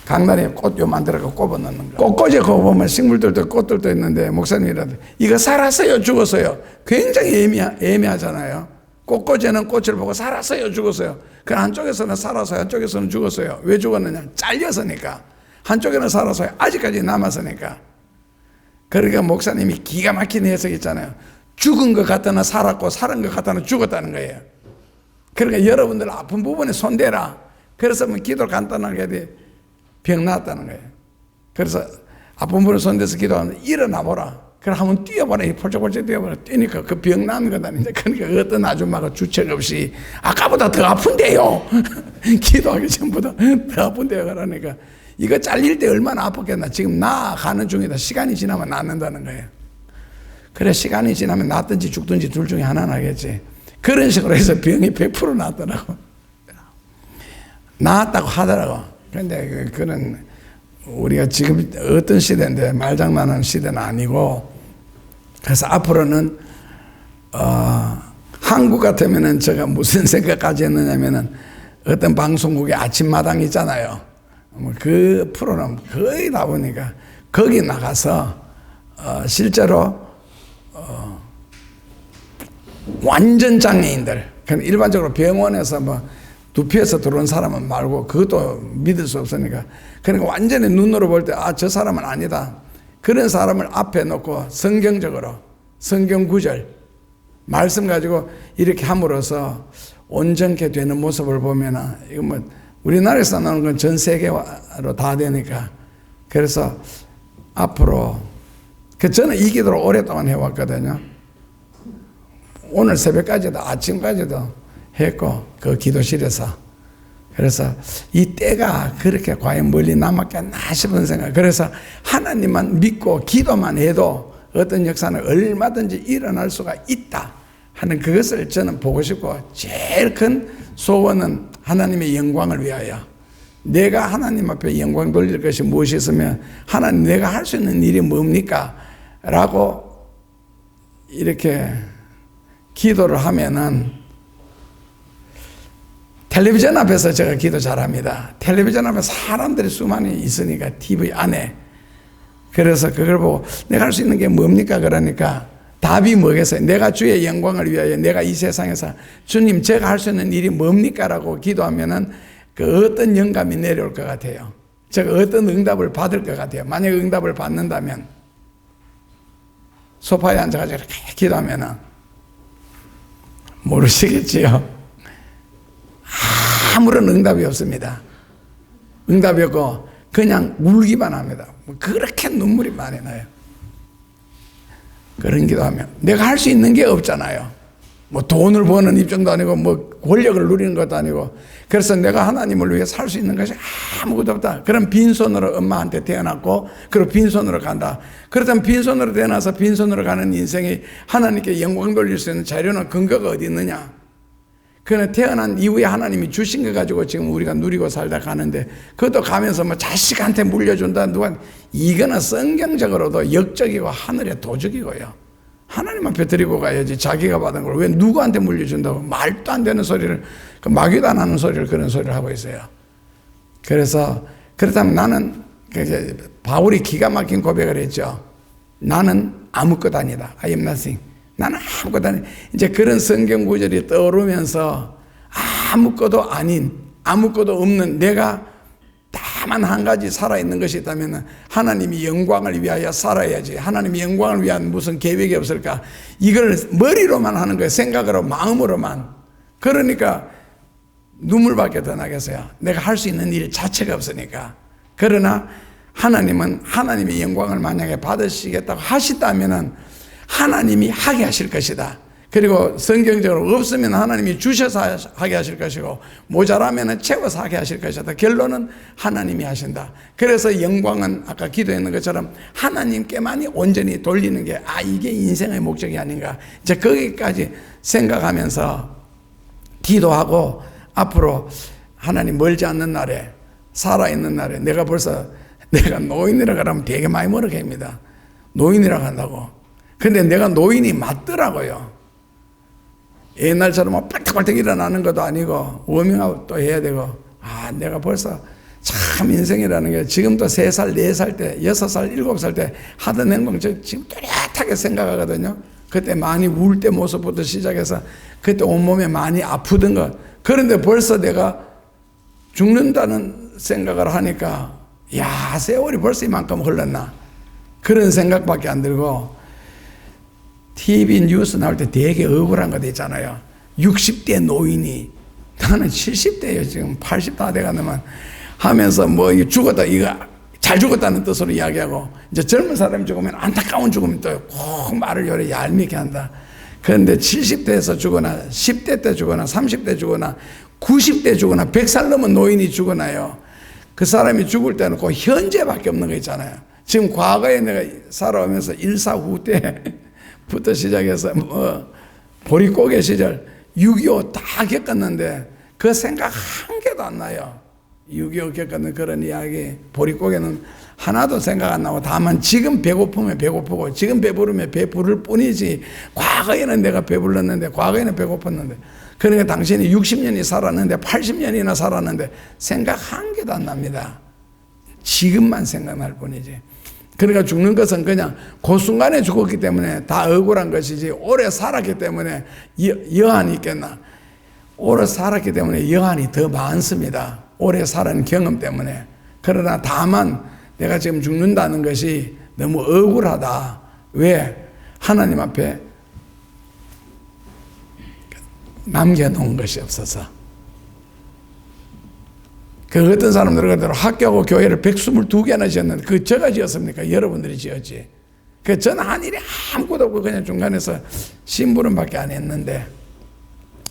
S1: 강단에 꽃 요 만들어서 꼽아 넣는 거. 꽃꽂이 그거 보면 식물들도 꽃들도 있는데 목사님이라도 이거 살았어요 죽었어요? 굉장히 애매하잖아요. 꽃꽂이는 꽃을 보고 살았어요 죽었어요? 그 한쪽에서는 살아서요 한쪽에서는 죽었어요. 왜 죽었느냐? 잘렸으니까. 한쪽에는 살아서요 아직까지 남았으니까. 그러니까 목사님이 기가 막힌 해석했잖아요. 죽은 것 같다는 살았고 살은 것 같다는 죽었다는 거예요. 그러니까 여러분들 아픈 부분에 손대라. 그래서 뭐 기도를 간단하게 해야 병 나았다는 거예요. 그래서 아픈 분을 손대서 기도하면 일어나 보라. 그럼 한번 뛰어봐라. 폴짝폴짝 뛰어봐라. 뛰니까 그 병 나는 거다. 이제 그러니까 어떤 아줌마가 주책 없이 아까보다 더 아픈데요. 기도하기 전보다 더 아픈데요. 그러니까 이거 잘릴 때 얼마나 아팠겠나. 지금 나아가는 중이다. 시간이 지나면 낫는다는 거예요. 그래, 시간이 지나면 낫든지 죽든지 둘 중에 하나 나겠지. 그런 식으로 해서 병이 100% 낫더라고. 나았다고 하더라고. 그런데 그런 우리가 지금 어떤 시대인데 말장난하는 시대는 아니고, 그래서 앞으로는 한국 같으면은 제가 무슨 생각까지 했느냐면은 어떤 방송국에 아침마당 있잖아요. 그 프로그램 거의 다 보니까 거기 나가서 실제로 완전 장애인들, 일반적으로 병원에서 뭐 두피에서 들어온 사람은 말고 그것도 믿을 수 없으니까, 그러니까 완전히 눈으로 볼 때 저 사람은 아니다. 그런 사람을 앞에 놓고 성경적으로 성경 구절 말씀 가지고 이렇게 함으로써 온전케 되는 모습을 보면은, 이거 뭐 우리나라에서 나오는 건 전 세계로 다 되니까, 그래서 앞으로 저는 이 기도를 오랫동안 해왔거든요. 오늘 새벽까지도 아침까지도 했고 그 기도실에서. 그래서 이 때가 그렇게 과연 멀리 남았겠나 싶은 생각. 그래서 하나님만 믿고 기도만 해도 어떤 역사는 얼마든지 일어날 수가 있다 하는 그것을 저는 보고 싶고, 제일 큰 소원은 하나님의 영광을 위하여, 내가 하나님 앞에 영광 돌릴 것이 무엇이 있으면 하나님 내가 할 수 있는 일이 뭡니까? 라고 이렇게 기도를 하면은, 텔레비전 앞에서 제가 기도 잘합니다. 텔레비전 앞에 사람들이 수많이 있으니까 TV 안에. 그래서 그걸 보고 내가 할 수 있는 게 뭡니까? 그러니까 답이 뭐겠어요? 내가 주의 영광을 위하여 내가 이 세상에서 주님 제가 할 수 있는 일이 뭡니까? 라고 기도하면은 그 어떤 영감이 내려올 것 같아요. 제가 어떤 응답을 받을 것 같아요. 만약 응답을 받는다면, 소파에 앉아가지고 이렇게 기도하면은 모르시겠지요. 아무런 응답이 없습니다. 응답이 없고 그냥 울기만 합니다. 그렇게 눈물이 많이 나요. 그런 기도하면 내가 할 수 있는 게 없잖아요. 뭐 돈을 버는 입장도 아니고 뭐 권력을 누리는 것도 아니고. 그래서 내가 하나님을 위해 살 수 있는 것이 아무것도 없다. 그럼 빈손으로 엄마한테 태어났고 그리고 빈손으로 간다. 그렇다면 빈손으로 태어나서 빈손으로 가는 인생이 하나님께 영광 돌릴 수 있는 자료나 근거가 어디 있느냐? 그는 태어난 이후에 하나님이 주신 거 가지고 지금 우리가 누리고 살다 가는데, 그것도 가면서 뭐 자식한테 물려준다, 누가, 이거는 성경적으로도 역적이고 하늘의 도적이고요. 하나님 앞에 드리고 가야지 자기가 받은 걸 왜 누구한테 물려준다고 말도 안 되는 소리를, 마귀도 안 하는 소리를, 그런 소리를 하고 있어요. 그래서 그렇다면 나는, 바울이 기가 막힌 고백을 했죠. 나는 아무것도 아니다. I am nothing. 나는 아무것도 아닌, 이제 그런 성경 구절이 떠오르면서 아무것도 아닌, 아무것도 없는 내가 다만 한 가지 살아있는 것이 있다면 하나님이 영광을 위하여 살아야지. 하나님이 영광을 위한 무슨 계획이 없을까? 이걸 머리로만 하는 거예요. 생각으로, 마음으로만. 그러니까 눈물밖에 더 나겠어요. 내가 할 수 있는 일 자체가 없으니까. 그러나 하나님은 하나님의 영광을 만약에 받으시겠다고 하신다면은 하나님이 하게 하실 것이다. 그리고 성경적으로 없으면 하나님이 주셔서 하게 하실 것이고, 모자라면 채워서 하게 하실 것이다. 결론은 하나님이 하신다. 그래서 영광은 아까 기도했는 것처럼 하나님께만이 온전히 돌리는 게, 이게 인생의 목적이 아닌가. 이제 거기까지 생각하면서 기도하고, 앞으로 하나님 멀지 않는 날에, 살아있는 날에, 내가 노인이라고 하면 되게 많이 멀어게 합니다. 노인이라고 한다고. 근데 내가 노인이 맞더라고요. 옛날처럼 빨딱빨딱 일어나는 것도 아니고 워밍아웃 또 해야 되고. 내가 벌써 참 인생이라는 게, 지금도 3살, 4살 때, 6살, 7살 때 하던 행동 지금 또렷하게 생각하거든요. 그때 많이 울 때 모습부터 시작해서 그때 온몸에 많이 아프던 것. 그런데 벌써 내가 죽는다는 생각을 하니까, 세월이 벌써 이만큼 흘렀나. 그런 생각밖에 안 들고, TV 뉴스 나올 때 되게 억울한 거 있잖아요. 60대 노인이, 나는 70대예요. 지금 80 다 돼가는만 하면서 뭐 죽었다, 이거 잘 죽었다는 뜻으로 이야기하고, 이제 젊은 사람이 죽으면 안타까운 죽음이 또 꼭 말을 요래 얄밉게 한다. 그런데 70대에서 죽거나 10대 때 죽거나 30대 죽거나 90대 죽거나 100살 넘은 노인이 죽거나요, 그 사람이 죽을 때는 꼭 현재밖에 없는 거 있잖아요. 지금 과거에 내가 살아오면서 일사후 때부터 시작해서 보릿고개 시절 6.25 다 겪었는데 그 생각 한 개도 안 나요. 6.25 겪었는 그런 이야기, 보릿고개는 하나도 생각 안 나고, 다만 지금 배고프면 배고프고 지금 배부르면 배부를 뿐이지, 과거에는 내가 배불렀는데, 과거에는 배고팠는데, 그러니까 당신이 60년이 살았는데 80년이나 살았는데 생각 한 개도 안 납니다. 지금만 생각날 뿐이지. 그러니까 죽는 것은 그냥 그 순간에 죽었기 때문에 다 억울한 것이지, 오래 살았기 때문에 여한이 있겠나. 오래 살았기 때문에 여한이 더 많습니다. 오래 살은 경험 때문에. 그러나 다만 내가 지금 죽는다는 것이 너무 억울하다. 왜? 하나님 앞에 남겨놓은 것이 없어서. 그 어떤 사람들은 그대로 학교하고 교회를 122개나 지었는데 그 저가 지었습니까? 여러분들이 지었지. 그 저는 한 일이 아무것도 없고 그냥 중간에서 심부름밖에 안 했는데,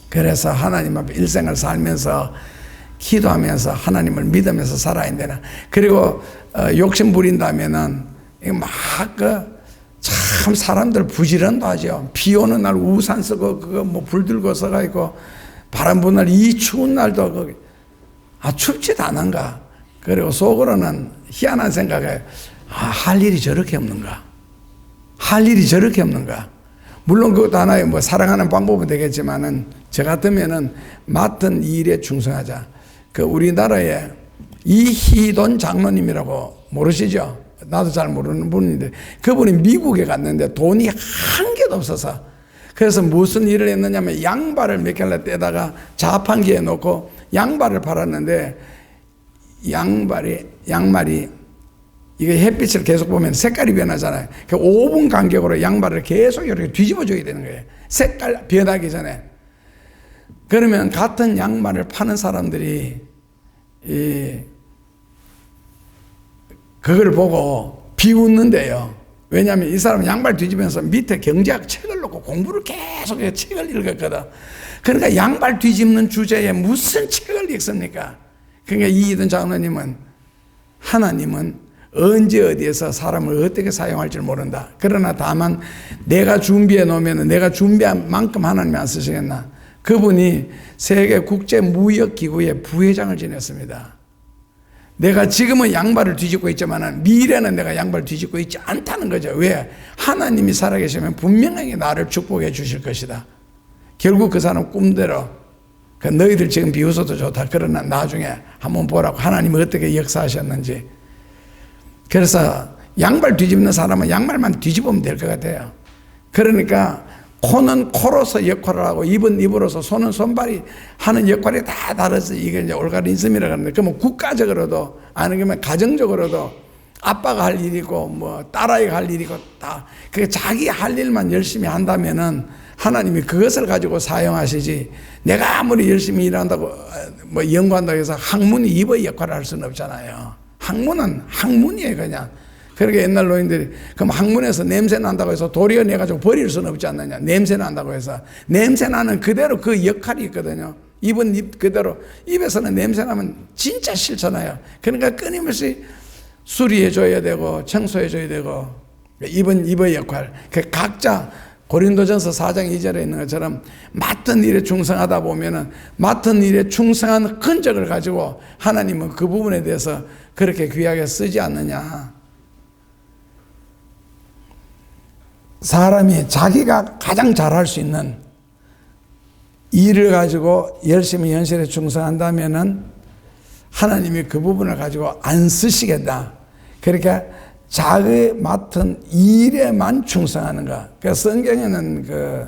S1: 그래서 하나님 앞에 일생을 살면서 기도하면서 하나님을 믿으면서 살아야 되나. 그리고 욕심 부린다면은 참 사람들 부지런도 하죠. 비 오는 날 우산 쓰고 그거 뭐 불 들고 서가지고 바람 부는 날, 이 추운 날도 거기 춥지도 않은가. 그리고 속으로는 희한한 생각에 할 일이 저렇게 없는가. 할 일이 저렇게 없는가. 물론 그것도 하나의 뭐 사랑하는 방법은 되겠지만은, 저 같으면은 맡은 일에 충성하자. 그 우리나라에 이희돈 장로님이라고 모르시죠? 나도 잘 모르는 분인데, 그분이 미국에 갔는데 돈이 한 개도 없어서, 그래서 무슨 일을 했느냐면 양발을 몇 켤레 떼다가 자판기에 놓고 양발을 팔았는데, 양말이 이게 햇빛을 계속 보면 색깔이 변하잖아요. 5분 간격으로 양말을 계속 이렇게 뒤집어줘야 되는 거예요. 색깔 변하기 전에. 그러면 같은 양말을 파는 사람들이 그걸 보고 비웃는데요. 왜냐하면 이 사람은 양말 뒤집으면서 밑에 경제학 책을 놓고 공부를 계속 해서 책을 읽었거든. 그러니까 양말 뒤집는 주제에 무슨 책을 읽습니까? 그러니까 이희돈 장로님은, 하나님은 언제 어디에서 사람을 어떻게 사용할지 모른다. 그러나 다만 내가 준비해 놓으면 내가 준비한 만큼 하나님이 안 쓰시겠나. 그분이 세계 국제무역기구의 부회장을 지냈습니다. 내가 지금은 양발을 뒤집고 있지만 미래는 내가 양발 뒤집고 있지 않다는 거죠. 왜? 하나님이 살아계시면 분명하게 나를 축복해 주실 것이다. 결국 그 사람 꿈대로, 너희들 지금 비웃어도 좋다. 그러나 나중에 한번 보라고 하나님이 어떻게 역사하셨는지. 그래서 양발 뒤집는 사람은 양말만 뒤집으면 될 것 같아요. 그러니까 코는 코로서 역할을 하고 입은 입으로서 손은 손발이 하는 역할이 다 다르서 이게 이제 올가리즘이라고 하는데, 그러면 국가적으로도 아니면 가정적으로도 아빠가 할 일이고 뭐 딸아이가 할 일이고 다 그게 자기 할 일만 열심히 한다면은 하나님이 그것을 가지고 사용하시지, 내가 아무리 열심히 일한다고 뭐 연구한다고 해서 학문이 입의 역할을 할 수는 없잖아요. 학문은 학문이에요, 그냥. 그러니까 옛날 노인들이 그럼 학문에서 냄새 난다고 해서 도리어 내가지고 버릴 수는 없지 않느냐. 냄새 난다고 해서. 냄새 나는 그대로 그 역할이 있거든요. 입은 입 그대로. 입에서는 냄새 나면 진짜 싫잖아요. 그러니까 끊임없이 수리해줘야 되고 청소해줘야 되고, 입은 입의 역할. 각자 고린도전서 4장 2절에 있는 것처럼 맡은 일에 충성하다 보면은 맡은 일에 충성한 흔적을 가지고 하나님은 그 부분에 대해서 그렇게 귀하게 쓰지 않느냐. 사람이 자기가 가장 잘할 수 있는 일을 가지고 열심히 현실에 충성한다면은 하나님이 그 부분을 가지고 안 쓰시겠다. 그러니까 자기 맡은 일에만 충성하는가. 그래서 성경에는 그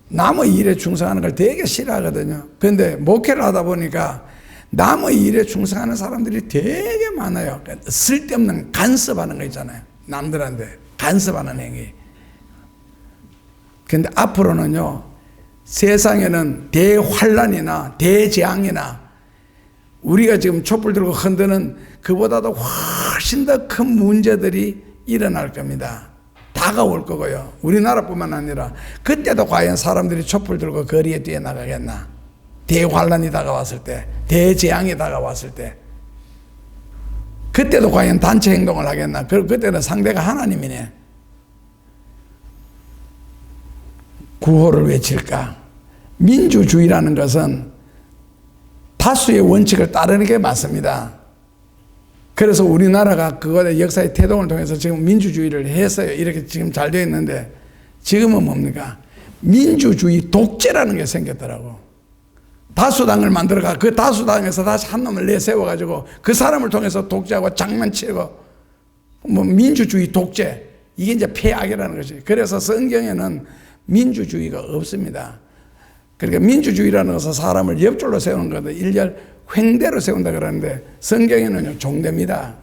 S1: 남의 일에 충성하는 걸 되게 싫어하거든요. 그런데 목회를 하다 보니까 남의 일에 충성하는 사람들이 되게 많아요. 쓸데없는 간섭하는 거 있잖아요. 남들한테 간섭하는 행위. 그런데 앞으로는요, 세상에는 대환란이나 대재앙이나 우리가 지금 촛불 들고 흔드는 그보다도 훨씬 더 큰 문제들이 일어날 겁니다. 다가올 거고요. 우리나라뿐만 아니라 그때도 과연 사람들이 촛불 들고 거리에 뛰어나가겠나? 대환란이 다가왔을 때, 대재앙이 다가왔을 때 그때도 과연 단체 행동을 하겠나? 그때는 상대가 하나님이네. 구호를 외칠까? 민주주의라는 것은 다수의 원칙을 따르는 게 맞습니다. 그래서 우리나라가 그거의 역사의 태동을 통해서 지금 민주주의를 했어요. 이렇게 지금 잘 되어 있는데 지금은 뭡니까? 민주주의 독재라는 게 생겼더라고. 다수당을 만들어가 그 다수당에서 다시 한 놈을 내세워가지고 그 사람을 통해서 독재하고 장난치고 뭐 민주주의 독재, 이게 이제 폐악이라는 거지. 그래서 성경에는 민주주의가 없습니다. 그러니까 민주주의라는 것은 사람을 옆줄로 세우는 거다. 일렬 횡대로 세운다 그러는데 성경에는요 종대입니다.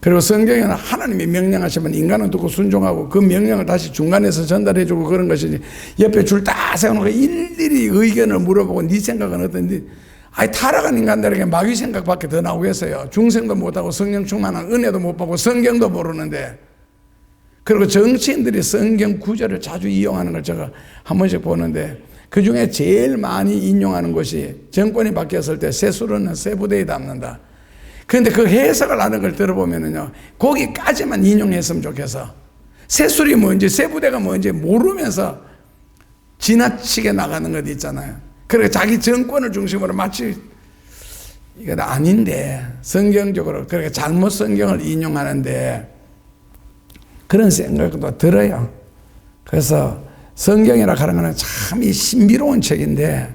S1: 그리고 성경에는 하나님이 명령하시면 인간은 듣고 순종하고 그 명령을 다시 중간에서 전달해 주고 그런 것이지, 옆에 줄 딱 세워놓고 일일이 의견을 물어보고 네 생각은 어떤지. 아니 타락한 인간들에게 마귀 생각밖에 더 나오겠어요. 중생도 못하고 성령 충만한 은혜도 못 받고 성경도 모르는데. 그리고 정치인들이 성경 구절을 자주 이용하는 걸 제가 한 번씩 보는데 그 중에 제일 많이 인용하는 것이 정권이 바뀌었을 때 세수로는 세부대에 담는다. 그런데 그 해석을 하는 걸 들어보면은요, 거기까지만 인용했으면 좋겠어. 세술이 뭔지 세부대가 뭔지 모르면서 지나치게 나가는 것 있잖아요. 그리고 자기 정권을 중심으로 마치 이건 아닌데 성경적으로 그렇게 잘못 성경을 인용하는데 그런 생각도 들어요. 그래서 성경이라 하는 것은 참 신비로운 책인데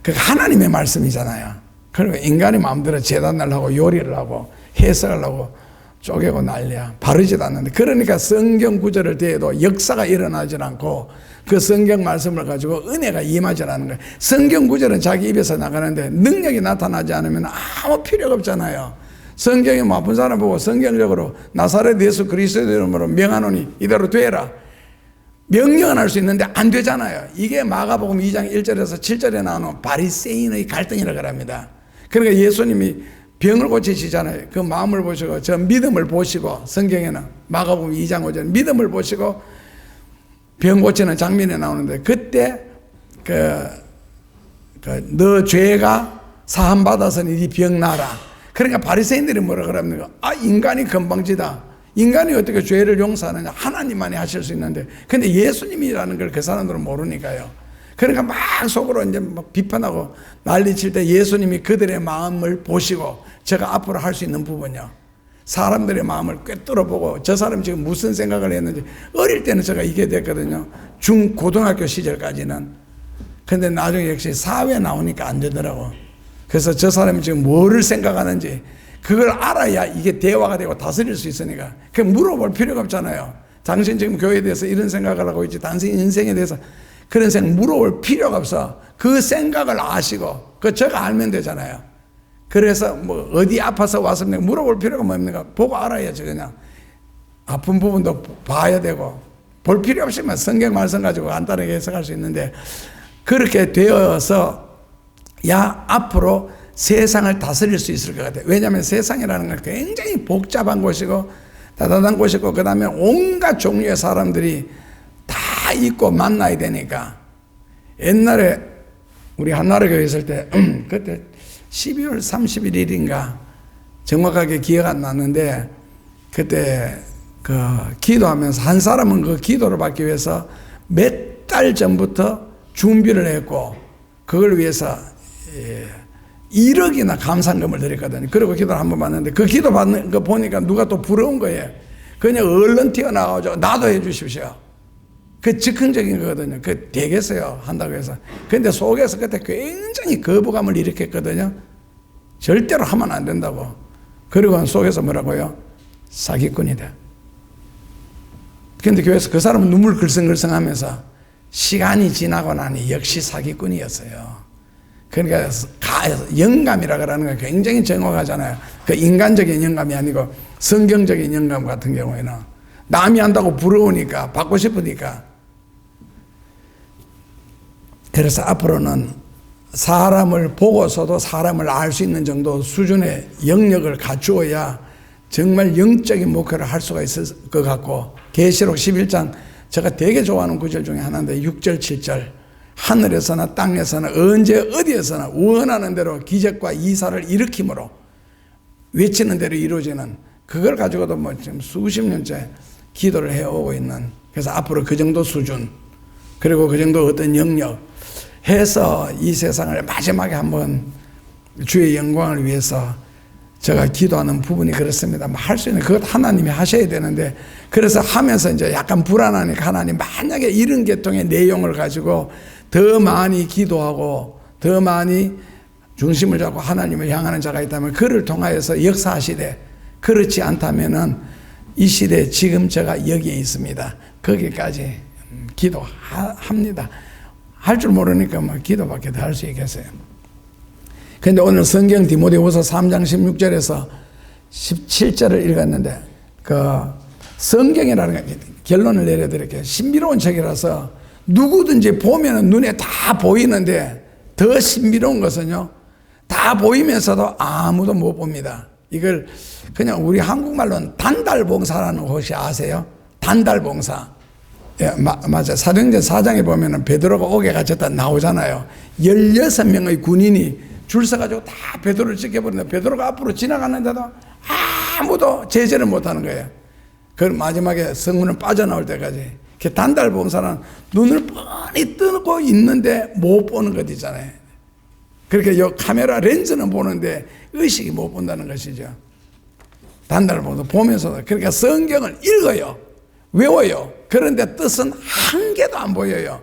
S1: 그 하나님의 말씀이잖아요. 그리고 인간이 마음대로 재단을 하고 요리를 하고 해석을 하고 쪼개고 난리야. 바르지도 않는데. 그러니까 성경 구절을 대해도 역사가 일어나질 않고 그 성경 말씀을 가지고 은혜가 임하지 않는 거예요. 성경 구절은 자기 입에서 나가는데 능력이 나타나지 않으면 아무 필요가 없잖아요. 성경에 아픈 사람 보고 성경적으로 나사렛 예수 그리스도의 이름으로 명하노니 이대로 되라. 명령은 할 수 있는데 안 되잖아요. 이게 마가복음 2장 1절에서 7절에 나오는 바리새인의 갈등이라고 합니다. 그러니까 예수님이 병을 고치시잖아요. 그 마음을 보시고 저 믿음을 보시고, 성경에는 마가복음 2장 5절 믿음을 보시고 병 고치는 장면이 나오는데 그때 너 죄가 사함 받아서니 네 병 나라. 그러니까 바리새인들이 뭐라 그럽니까? 아, 인간이 건방지다. 인간이 어떻게 죄를 용서하느냐? 하나님만이 하실 수 있는데. 근데 예수님이라는 걸 그 사람들은 모르니까요. 그러니까 막 속으로 이제 막 비판하고 난리칠 때 예수님이 그들의 마음을 보시고 제가 앞으로 할 수 있는 부분이요, 사람들의 마음을 꿰뚫어 보고 저 사람이 지금 무슨 생각을 했는지. 어릴 때는 제가 이게 됐거든요. 고등학교 시절까지는. 근데 나중에 역시 사회 나오니까 안 되더라고. 그래서 저 사람이 지금 뭐를 생각하는지 그걸 알아야 이게 대화가 되고 다스릴 수 있으니까. 그 물어볼 필요가 없잖아요. 당신 지금 교회에 대해서 이런 생각을 하고 있지, 당신 인생에 대해서 그런 생각 물어볼 필요가 없어. 그 생각을 아시고 그 제가 알면 되잖아요. 그래서 뭐 어디 아파서 왔습니까? 물어볼 필요가 뭡니까? 보고 알아야지. 그냥 아픈 부분도 봐야 되고 볼 필요 없이만 성경 말씀 가지고 간단하게 해석할 수 있는데, 그렇게 되어서 야 앞으로 세상을 다스릴 수 있을 것 같아요. 왜냐하면 세상이라는 건 굉장히 복잡한 곳이고 다단한 곳이고 그 다음에 온갖 종류의 사람들이 다 있고 만나야 되니까. 옛날에 우리 한나라 교회 있을 때 그때 12월 31일인가 정확하게 기억 안 나는데 그때 그 기도하면서 한 사람은 그 기도를 받기 위해서 몇 달 전부터 준비를 했고 그걸 위해서 1억이나 감상금을 드렸거든요. 그리고 기도를 한번 받는데 그 기도 받는 거 보니까 누가 또 부러운 거예요. 그냥 얼른 튀어나와가지고 나도 해주십시오. 그 즉흥적인 거거든요. 그 되겠어요 한다고 해서. 근데 속에서 그때 굉장히 거부감을 일으켰거든요. 절대로 하면 안 된다고. 그리고 속에서 뭐라고요? 사기꾼이다. 근데 교회에서 그 사람은 눈물 글썽글썽 하면서 시간이 지나고 나니 역시 사기꾼이었어요. 그러니까 영감이라고 하는 건 굉장히 정확하잖아요. 그 인간적인 영감이 아니고 성경적인 영감 같은 경우에는 남이 한다고 부러우니까 받고 싶으니까. 그래서 앞으로는 사람을 보고서도 사람을 알 수 있는 정도 수준의 영역을 갖추어야 정말 영적인 목표를 할 수가 있을 것 같고, 계시록 11장 제가 되게 좋아하는 구절 중에 하나인데 6절 7절 하늘에서나 땅에서나 언제 어디에서나 원하는 대로 기적과 이사를 일으킴으로 외치는 대로 이루어지는, 그걸 가지고도 뭐 지금 수십 년째 기도를 해오고 있는, 그래서 앞으로 그 정도 수준, 그리고 그 정도 어떤 영역 해서 이 세상을 마지막에 한번 주의 영광을 위해서 제가 기도하는 부분이 그렇습니다. 할 수 있는 그것 하나님이 하셔야 되는데, 그래서 하면서 이제 약간 불안하니까 하나님 만약에 이런 계통의 내용을 가지고 더 많이 기도하고 더 많이 중심을 잡고 하나님을 향하는 자가 있다면 그를 통하여서 역사하시되, 그렇지 않다면은 이 시대에 지금 제가 여기에 있습니다. 거기까지 기도합니다. 할 줄 모르니까 뭐 기도밖에 더 할 수 있겠어요. 그런데 오늘 성경 디모데후서 3장 16절에서 17절을 읽었는데, 그 성경이라는 게 결론을 내려드릴게요. 신비로운 책이라서 누구든지 보면은 눈에 다 보이는데, 더 신비로운 것은요, 다 보이면서도 아무도 못 봅니다. 이걸 그냥 우리 한국말로는 단달봉사라는 혹시 아세요? 단달봉사. 예, 맞아요. 사도행전 4장에 보면은 베드로가 옥에 갇혔다 나오잖아요. 16명의 군인이 줄 서가지고 다 베드로를 지켜버리는데, 베드로가 앞으로 지나가는데도 아무도 제재를 못하는 거예요. 그 마지막에 성문을 빠져나올 때까지. 단달봉사는 눈을 뻔히 뜨고 있는데 못 보는 것 있잖아요. 그렇게 요 카메라 렌즈는 보는데 의식이 못 본다는 것이죠. 단달봉사 보면서도. 그러니까 성경을 읽어요, 외워요. 그런데 뜻은 한 개도 안 보여요.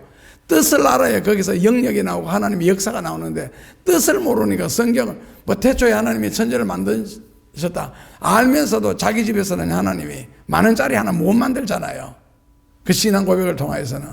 S1: 뜻을 알아야 거기서 영역이 나오고 하나님의 역사가 나오는데, 뜻을 모르니까 성경을 뭐 태초에 하나님이 천지를 만드셨다 알면서도 자기 집에서는 하나님이 만 원짜리 하나 못 만들잖아요. 그 신앙 고백을 통하여서는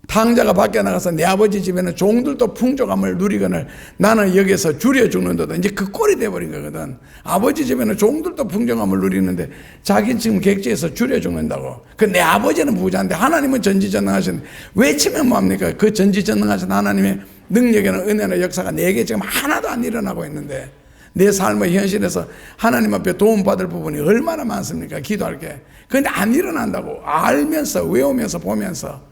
S1: 탕자가 밖에 나가서 내 아버지 집에는 종들도 풍족함을 누리거늘 나는 여기서 줄여 죽는다도 이제 그 꼴이 돼버린 거거든. 아버지 집에는 종들도 풍족함을 누리는데 자기는 지금 객지에서 줄여 죽는다고. 그 내 아버지는 부자인데 하나님은 전지전능하신, 외치면 뭐합니까? 그 전지전능하신 하나님의 능력에는 은혜나 역사가 내게 지금 하나도 안 일어나고 있는데, 내 삶의 현실에서 하나님 앞에 도움받을 부분이 얼마나 많습니까? 기도할 게. 그런데 안 일어난다고. 알면서 외우면서 보면서.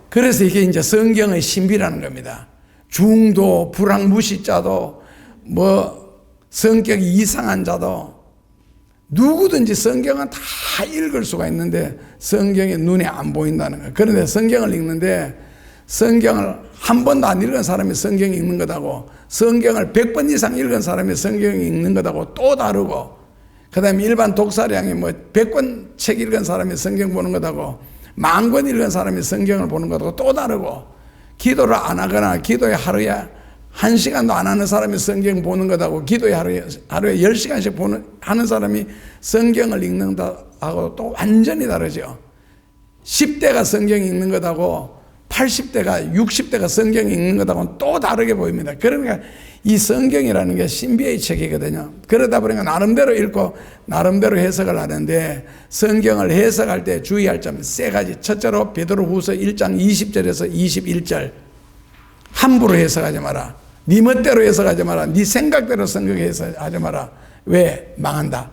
S1: 그래서 이게 이제 성경의 신비라는 겁니다. 중도, 불황무시자도, 뭐 성격이 이상한 자도 누구든지 성경은 다 읽을 수가 있는데 성경이 눈에 안 보인다는 거예요. 그런데 성경을 읽는데, 성경을 한 번도 안 읽은 사람이 성경 읽는 것하고 성경을 100번 이상 읽은 사람이 성경 읽는 것하고 또 다르고, 그 다음에 일반 독서량이 뭐 100권 책 읽은 사람이 성경 보는 것하고 10,000권 읽은 사람이 성경을 보는 것하고 또 다르고, 기도를 안 하거나 기도에 하루에 1시간도 안 하는 사람이 성경 보는 것하고 기도에 하루에 10시간씩 하는 사람이 성경을 읽는 것하고 또 완전히 다르죠. 10대가 성경 읽는 것하고 80대가 60대가 성경 읽는 것하고는 또 다르게 보입니다. 그러니까 이 성경이라는 게 신비의 책이거든요. 그러다 보니까 나름대로 읽고 나름대로 해석을 하는데, 성경을 해석할 때 주의할 점 세 가지. 첫째로 베드로후서 1장 20절에서 21절, 함부로 해석하지 마라. 네 멋대로 해석하지 마라. 네 생각대로 성경해석하지 마라. 왜? 망한다.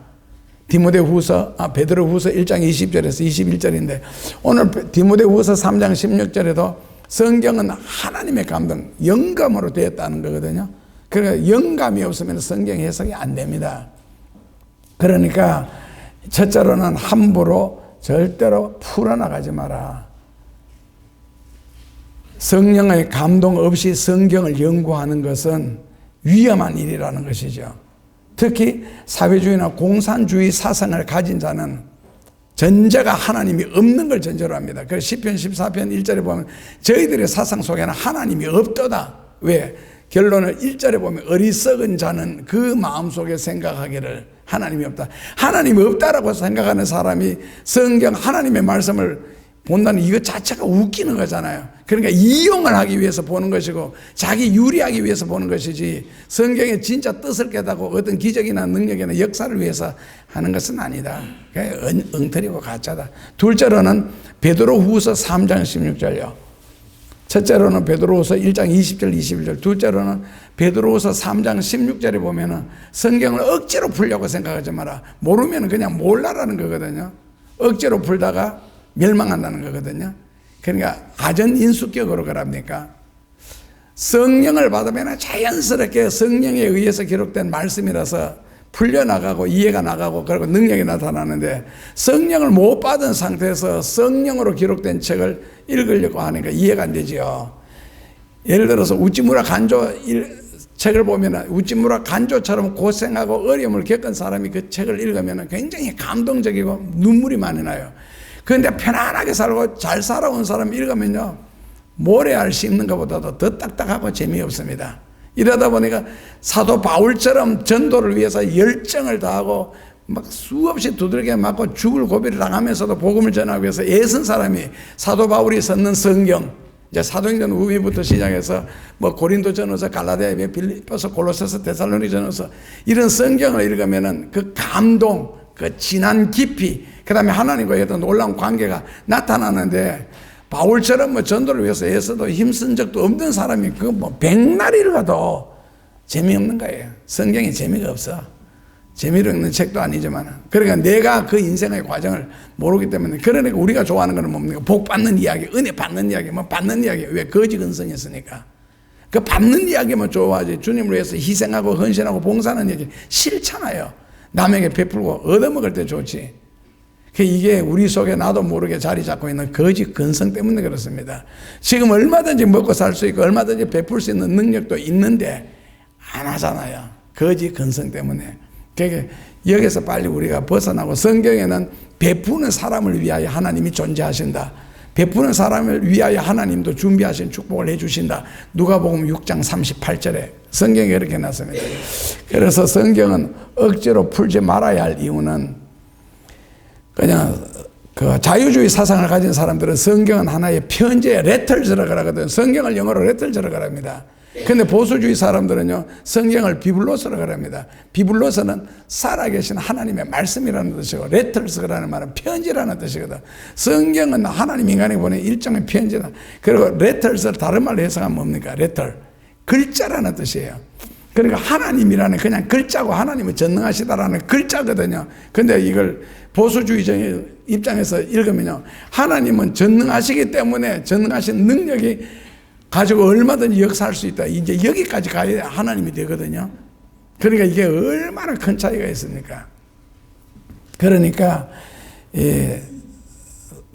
S1: 베드로후서 1장 20절에서 21절인데, 오늘 디모데후서 3장 16절에도 성경은 하나님의 감동, 영감으로 되었다는 거거든요. 그러니까 영감이 없으면 성경 해석이 안 됩니다. 그러니까 첫째로는 함부로 절대로 풀어나가지 마라. 성령의 감동 없이 성경을 연구하는 것은 위험한 일이라는 것이죠. 특히 사회주의나 공산주의 사상을 가진 자는 전제가 하나님이 없는 걸 전제로 합니다. 그래서 시편 14편 1절에 보면 저희들의 사상 속에는 하나님이 없도다. 왜? 결론을 1절에 보면 어리석은 자는 그 마음속에 생각하기를 하나님이 없다. 하나님이 없다라고 생각하는 사람이 성경 하나님의 말씀을 본다는 이것 자체가 웃기는 거잖아요. 그러니까 이용을 하기 위해서 보는 것이고 자기 유리하기 위해서 보는 것이지, 성경의 진짜 뜻을 깨닫고 어떤 기적이나 능력이나 역사를 위해서 하는 것은 아니다. 엉터리고 가짜다. 둘째로는 베드로후서 3장 16절요. 첫째로는 베드로후서 1장 20절 21절, 둘째로는 베드로후서 3장 16절에 보면은 성경을 억지로 풀려고 생각하지 마라. 모르면 그냥 몰라라는 거거든요. 억지로 풀다가 멸망한다는 거거든요. 그러니까 아전인수격으로 그럽니까? 성령을 받으면 자연스럽게 성령에 의해서 기록된 말씀이라서 풀려나가고 이해가 나가고 그리고 능력이 나타나는데, 성령을 못 받은 상태에서 성령으로 기록된 책을 읽으려고 하니까 이해가 안 되지요. 예를 들어서 우찌무라 간조 책을 보면 우찌무라 간조처럼 고생하고 어려움을 겪은 사람이 그 책을 읽으면 굉장히 감동적이고 눈물이 많이 나요. 그런데 편안하게 살고 잘 살아온 사람 읽으면요, 모래알 씹는 것보다도 더 딱딱하고 재미없습니다. 이러다 보니까 사도 바울처럼 전도를 위해서 열정을 다하고 막 수없이 두들겨 맞고 죽을 고비를 당하면서도 복음을 전하기 위해서 애쓴 사람이 사도 바울이 썼는 성경, 이제 사도행전 후기부터 시작해서 뭐 고린도전서, 갈라디아, 빌립보서, 골로새서, 데살로니전서 이런 성경을 읽으면은 그 감동, 그 진한 깊이, 그다음에 하나님과의 어떤 놀라운 관계가 나타나는데, 바울처럼 뭐 전도를 위해서 애써도 힘쓴 적도 없는 사람이 그 뭐 백날을 가도 재미없는 거예요. 성경에 재미가 없어. 재미를 읽는 책도 아니지만. 그러니까 내가 그 인생의 과정을 모르기 때문에, 그러니까 우리가 좋아하는 거는 뭡니까? 복 받는 이야기, 은혜 받는 이야기, 뭐 받는 이야기. 왜? 거지 근성이었으니까. 그 받는 이야기만 좋아하지, 주님을 위해서 희생하고 헌신하고 봉사하는 얘기 싫잖아요. 남에게 베풀고 얻어먹을 때 좋지. 이게 우리 속에 나도 모르게 자리 잡고 있는 거짓 근성 때문에 그렇습니다. 지금 얼마든지 먹고 살 수 있고 얼마든지 베풀 수 있는 능력도 있는데 안 하잖아요. 거짓 근성 때문에. 그러니까 여기서 빨리 우리가 벗어나고, 성경에는 베푸는 사람을 위하여 하나님이 존재하신다. 베푸는 사람을 위하여 하나님도 준비하신 축복을 해주신다. 누가복음 6장 38절에 성경에 이렇게 놨습니다. 그래서 성경은 억지로 풀지 말아야 할 이유는, 그냥 그 자유주의 사상을 가진 사람들은 성경은 하나의 편지의 레터즈라고 하거든요. 성경을 영어로 레터즈라고 합니다. 근데 보수주의 사람들은요, 성경을 비블로스라고 합니다. 비블로스는 살아계신 하나님의 말씀이라는 뜻이고, 레터스라는 말은 편지라는 뜻이거든. 성경은 하나님 인간에게 보낸 일종의 편지다. 그리고 레터스를 다른 말로 해석하면 뭡니까? 레터, 글자라는 뜻이에요. 그러니까 하나님이라는 그냥 글자고, 하나님은 전능하시다라는 글자거든요. 근데 이걸 보수주의적인 입장에서 읽으면요, 하나님은 전능하시기 때문에 전능하신 능력이 가지고 얼마든지 역사할 수 있다. 이제 여기까지 가야 하나님이 되거든요. 그러니까 이게 얼마나 큰 차이가 있습니까? 그러니까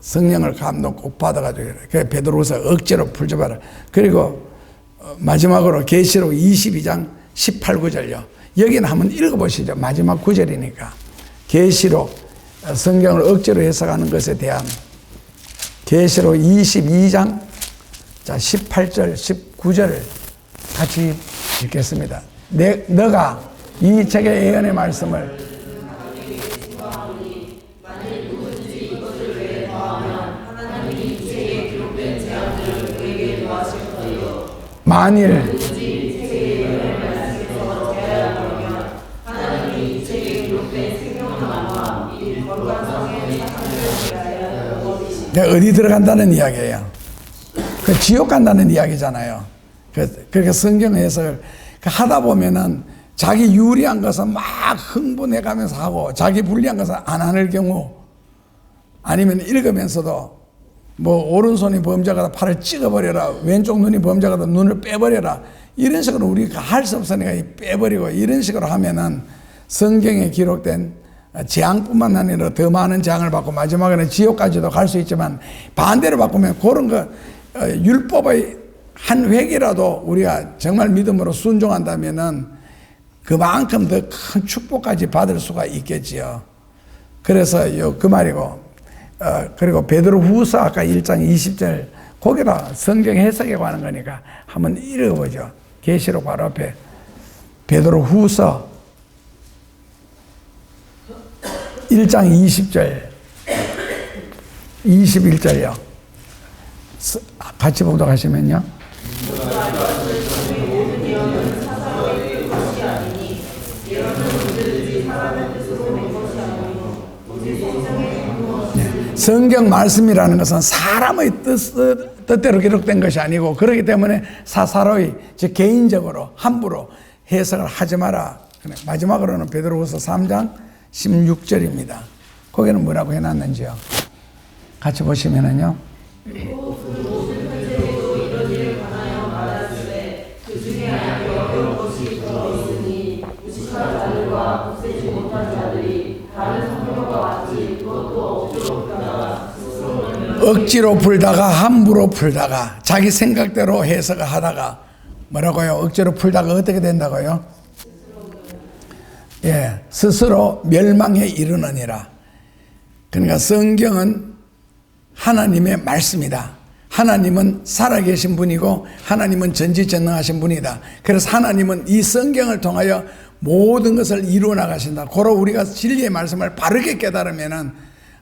S1: 성령을 감동 꼭 받아가지고, 그래 베드로후서 억지로 풀지 마라. 그리고 마지막으로 계시록 22장 18, 9절요. 여기는 한번 읽어보시죠. 마지막 구절이니까. 계시록, 성경을 억지로 해석하는 것에 대한 계시록 22장 18절, 19절을 같이 읽겠습니다. 너가 이 책의 예언의 말씀을 만일 어디 들어간다는 이야기예요. 그 지옥 간다는 이야기잖아요. 그렇게 성경 해석을 하다 보면은 자기 유리한 것은 막 흥분해 가면서 하고, 자기 불리한 것은 안 하는 경우, 아니면 읽으면서도 뭐 오른손이 범죄가다 팔을 찍어버려라, 왼쪽 눈이 범죄가다 눈을 빼버려라, 이런 식으로 우리가 할 수 없으니까 빼버리고, 이런 식으로 하면은 성경에 기록된 재앙뿐만 아니라 더 많은 재앙을 받고 마지막에는 지옥까지도 갈 수 있지만, 반대로 바꾸면 그런 거 율법의 한 획이라도 우리가 정말 믿음으로 순종한다면은 그만큼 더 큰 축복까지 받을 수가 있겠지요. 그래서 그 말이고, 그리고 베드로후서 아까 1장 20절 거기다 성경 해석에 관한 거니까 한번 읽어보죠. 계시록 바로 앞에 베드로후서 1장 20절 21절요. 같이 보도록 하시면요. 성경 말씀이라는 것은 사람의 뜻대로 기록된 것이 아니고 그렇기 때문에 사사로이 즉 개인적으로 함부로 해석을 하지 마라. 마지막으로는 베드로후서 3장 16절입니다. 거기는 뭐라고 해놨는지요. 같이 보시면은요. 억지로 풀다가 함부로 풀다가 자기 생각대로 해석을 하다가 뭐라고요? 억지로 풀다가 어떻게 된다고요? 예, 스스로 멸망에 이르느니라. 그러니까 성경은 하나님의 말씀이다. 하나님은 살아계신 분이고 하나님은 전지전능하신 분이다. 그래서 하나님은 이 성경을 통하여 모든 것을 이루어 나가신다. 고로 우리가 진리의 말씀을 바르게 깨달으면은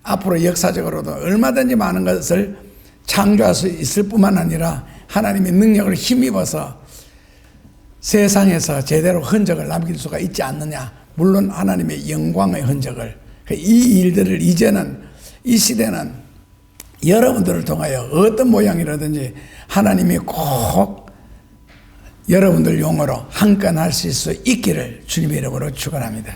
S1: 앞으로 역사적으로도 얼마든지 많은 것을 창조할 수 있을 뿐만 아니라 하나님의 능력을 힘입어서 세상에서 제대로 흔적을 남길 수가 있지 않느냐. 물론 하나님의 영광의 흔적을. 이 일들을 이제는 이 시대는 여러분들을 통하여 어떤 모양이라든지 하나님이 꼭 여러분들 용어로 한 건 하실 수 있기를 주님의 이름으로 축원합니다.